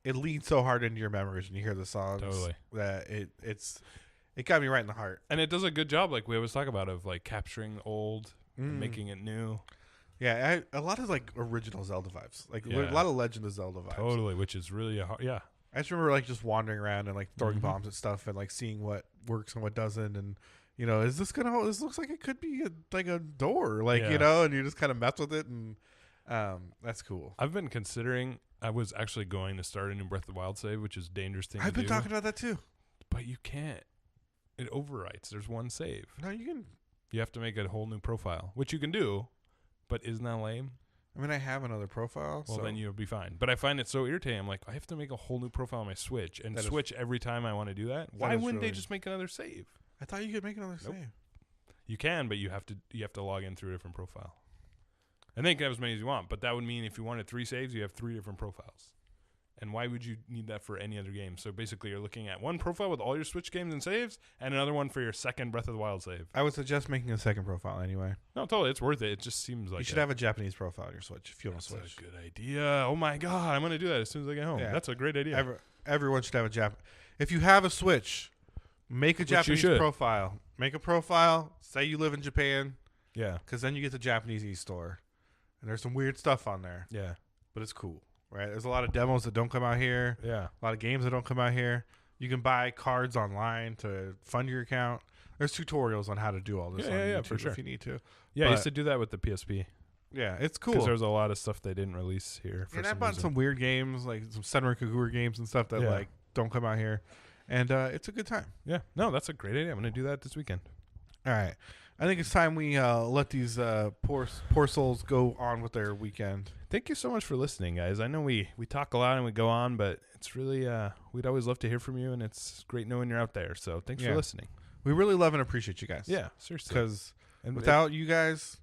it leads so hard into your memories when you hear the songs.
Totally.
That it got me right in the heart.
And it does a good job, like we always talk about, of like capturing old and making it new.
Yeah, a lot of like original Zelda vibes, like
Yeah.
a lot of Legend of Zelda vibes.
Totally, which is really a hard. Yeah,
I just remember like just wandering around and like throwing
Mhm.
bombs at stuff and like seeing what works and what doesn't, and you know, is this gonna? This looks like it could be like a door, like
Yeah.
you know, and you just kind of mess with it, and that's cool.
I've been considering. I was actually going to start a new Breath of the Wild save, which is a dangerous thing
I've
to
been
do.
talking about that too.
But you can't. It overwrites. There's one save.
No, you can.
You have to make a whole new profile, which you can do. But isn't that lame?
I mean, I have another profile.
Well,
so
then you'll be fine. But I find it so irritating. I'm like, I have to make a whole new profile on my Switch and
That is-
switch every time I want to do that. Why
is
wouldn't they
really-
just make another save?
I thought you could make another
Nope.
save.
You can, but you have to log in through a different profile. And then you can have as many as you want. But that would mean if you wanted 3 saves, you have 3 different profiles. And why would you need that for any other game? So basically, you're looking at one profile with all your Switch games and saves, and another one for your second Breath of the Wild save.
I would suggest making a second profile anyway.
No, totally, it's worth it. It just seems like
You should have a Japanese profile on your Switch if you want to
That's
switch.
a good idea. Oh my god, I'm gonna do that as soon as I get home.
Yeah.
That's a great idea.
Everyone should have a If you have a Switch, make a
Which you
Japanese
should.
profile. Make a profile. Say you live in Japan,
Yeah,
because then you get the Japanese e-store, and there's some weird stuff on there,
yeah,
but it's cool, right? There's a lot of demos that don't come out here.
yeah.
A lot of games that don't come out here. You can buy cards online to fund your account. There's tutorials on how to do all this on
Yeah,
YouTube
for sure.
if you need to.
Yeah, I used
But-
to do that with the PSP
Yeah, it's
because
cool.
there was a lot of stuff they didn't release here. For
And I
some
bought
reason.
some weird games, like some Senran Kagura games and stuff that
Yeah.
like don't come out here. And it's a good time.
Yeah, no, that's a great idea. I'm gonna do that this weekend.
All right. I think it's time we let these poor souls go on with their weekend.
Thank you so much for listening, guys. I know we talk a lot and we go on, but it's really we'd always love to hear from you, and it's great knowing you're out there. So thanks
Yeah.
for listening.
We really love and appreciate you guys.
Yeah, seriously.
Because
And
without you guys,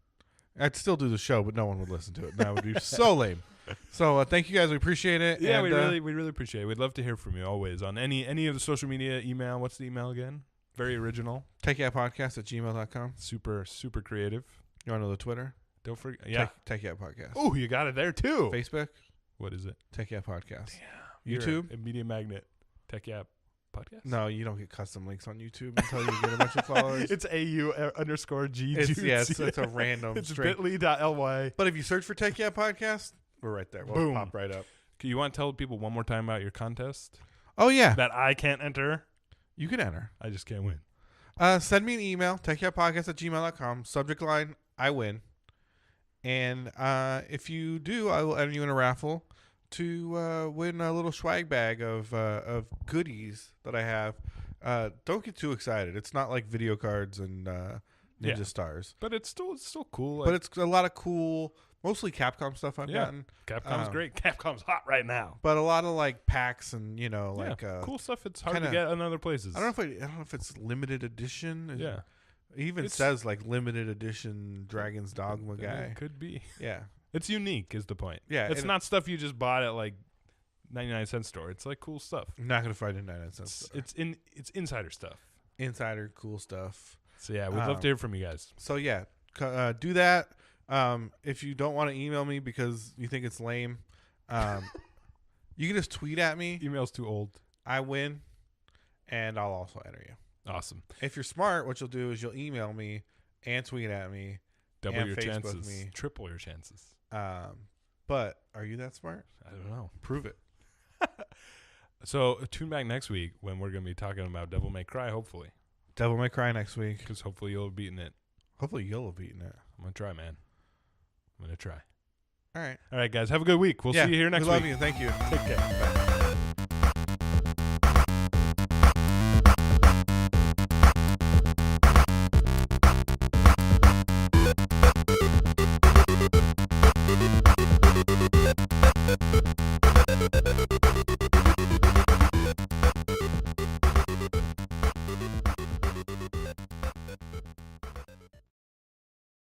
I'd still do the show, but no one would listen to it. That would be so lame. So thank you guys. We appreciate it.
yeah,
and,
we really appreciate it. We'd love to hear from you always on any of the social media, email. What's the email again? Very original.
TechYapPodcast@gmail.com.
Super creative.
You want to know the Twitter?
Don't forget. Yeah.
Tech Yap Podcast.
Oh, you got it there too.
Facebook,
What is it?
Tech Yap Podcast.
You're
YouTube?
a media magnet. Tech Yap Podcast.
No, you don't get custom links on YouTube until you get a bunch of followers.
It's AU_G.
It's a random
It's
string.
bit.ly.
But if you search for Tech Yap Podcast, we're right there. We'll
Boom.
pop right up.
Okay, you want to tell people one more time about your contest
Oh, yeah.
that I can't enter?
You can enter.
I just can't win.
Send me an email, techyappodcast@gmail.com. Subject line, I win. And if you do, I will enter you in a raffle to win a little swag bag of goodies that I have. Don't get too excited. It's not like video cards and Ninja
Yeah.
Stars.
But it's still cool.
But it's a lot of cool, mostly Capcom stuff I've
Yeah.
gotten.
Capcom's great. Capcom's hot right now.
But a lot of like packs and like
cool stuff. It's hard
kinda-
to get in other places.
I don't know if it's limited edition.
Yeah.
It even
It's-
says like limited edition Dragon's Dogma
It
guy.
could be.
Yeah.
It's unique is the point.
Yeah.
It's
and
not stuff you just bought at like 99-cent store. It's like cool stuff.
I'm not gonna find it in 99 cents.
It's insider stuff.
Insider cool stuff.
So yeah, we'd love to hear from you guys.
So yeah, do that. If you don't want to email me because you think it's lame, you can just tweet at me.
Email's too old.
I win, and I'll also enter you.
Awesome.
If you're smart, what you'll do is you'll email me and tweet at me.
Double
and
your
Facebook
chances.
me.
Triple your chances.
But are you that smart?
I don't know.
Prove it.
So tune back next week when we're going to be talking about Devil May Cry, hopefully.
Devil May Cry next week.
Because hopefully you'll have beaten it.
Hopefully you'll have beaten it.
I'm going to try, man. I'm going to try.
All right.
All right, guys. Have a good week. We'll see you here next week.
We love you. Thank you.
Take care. Bye.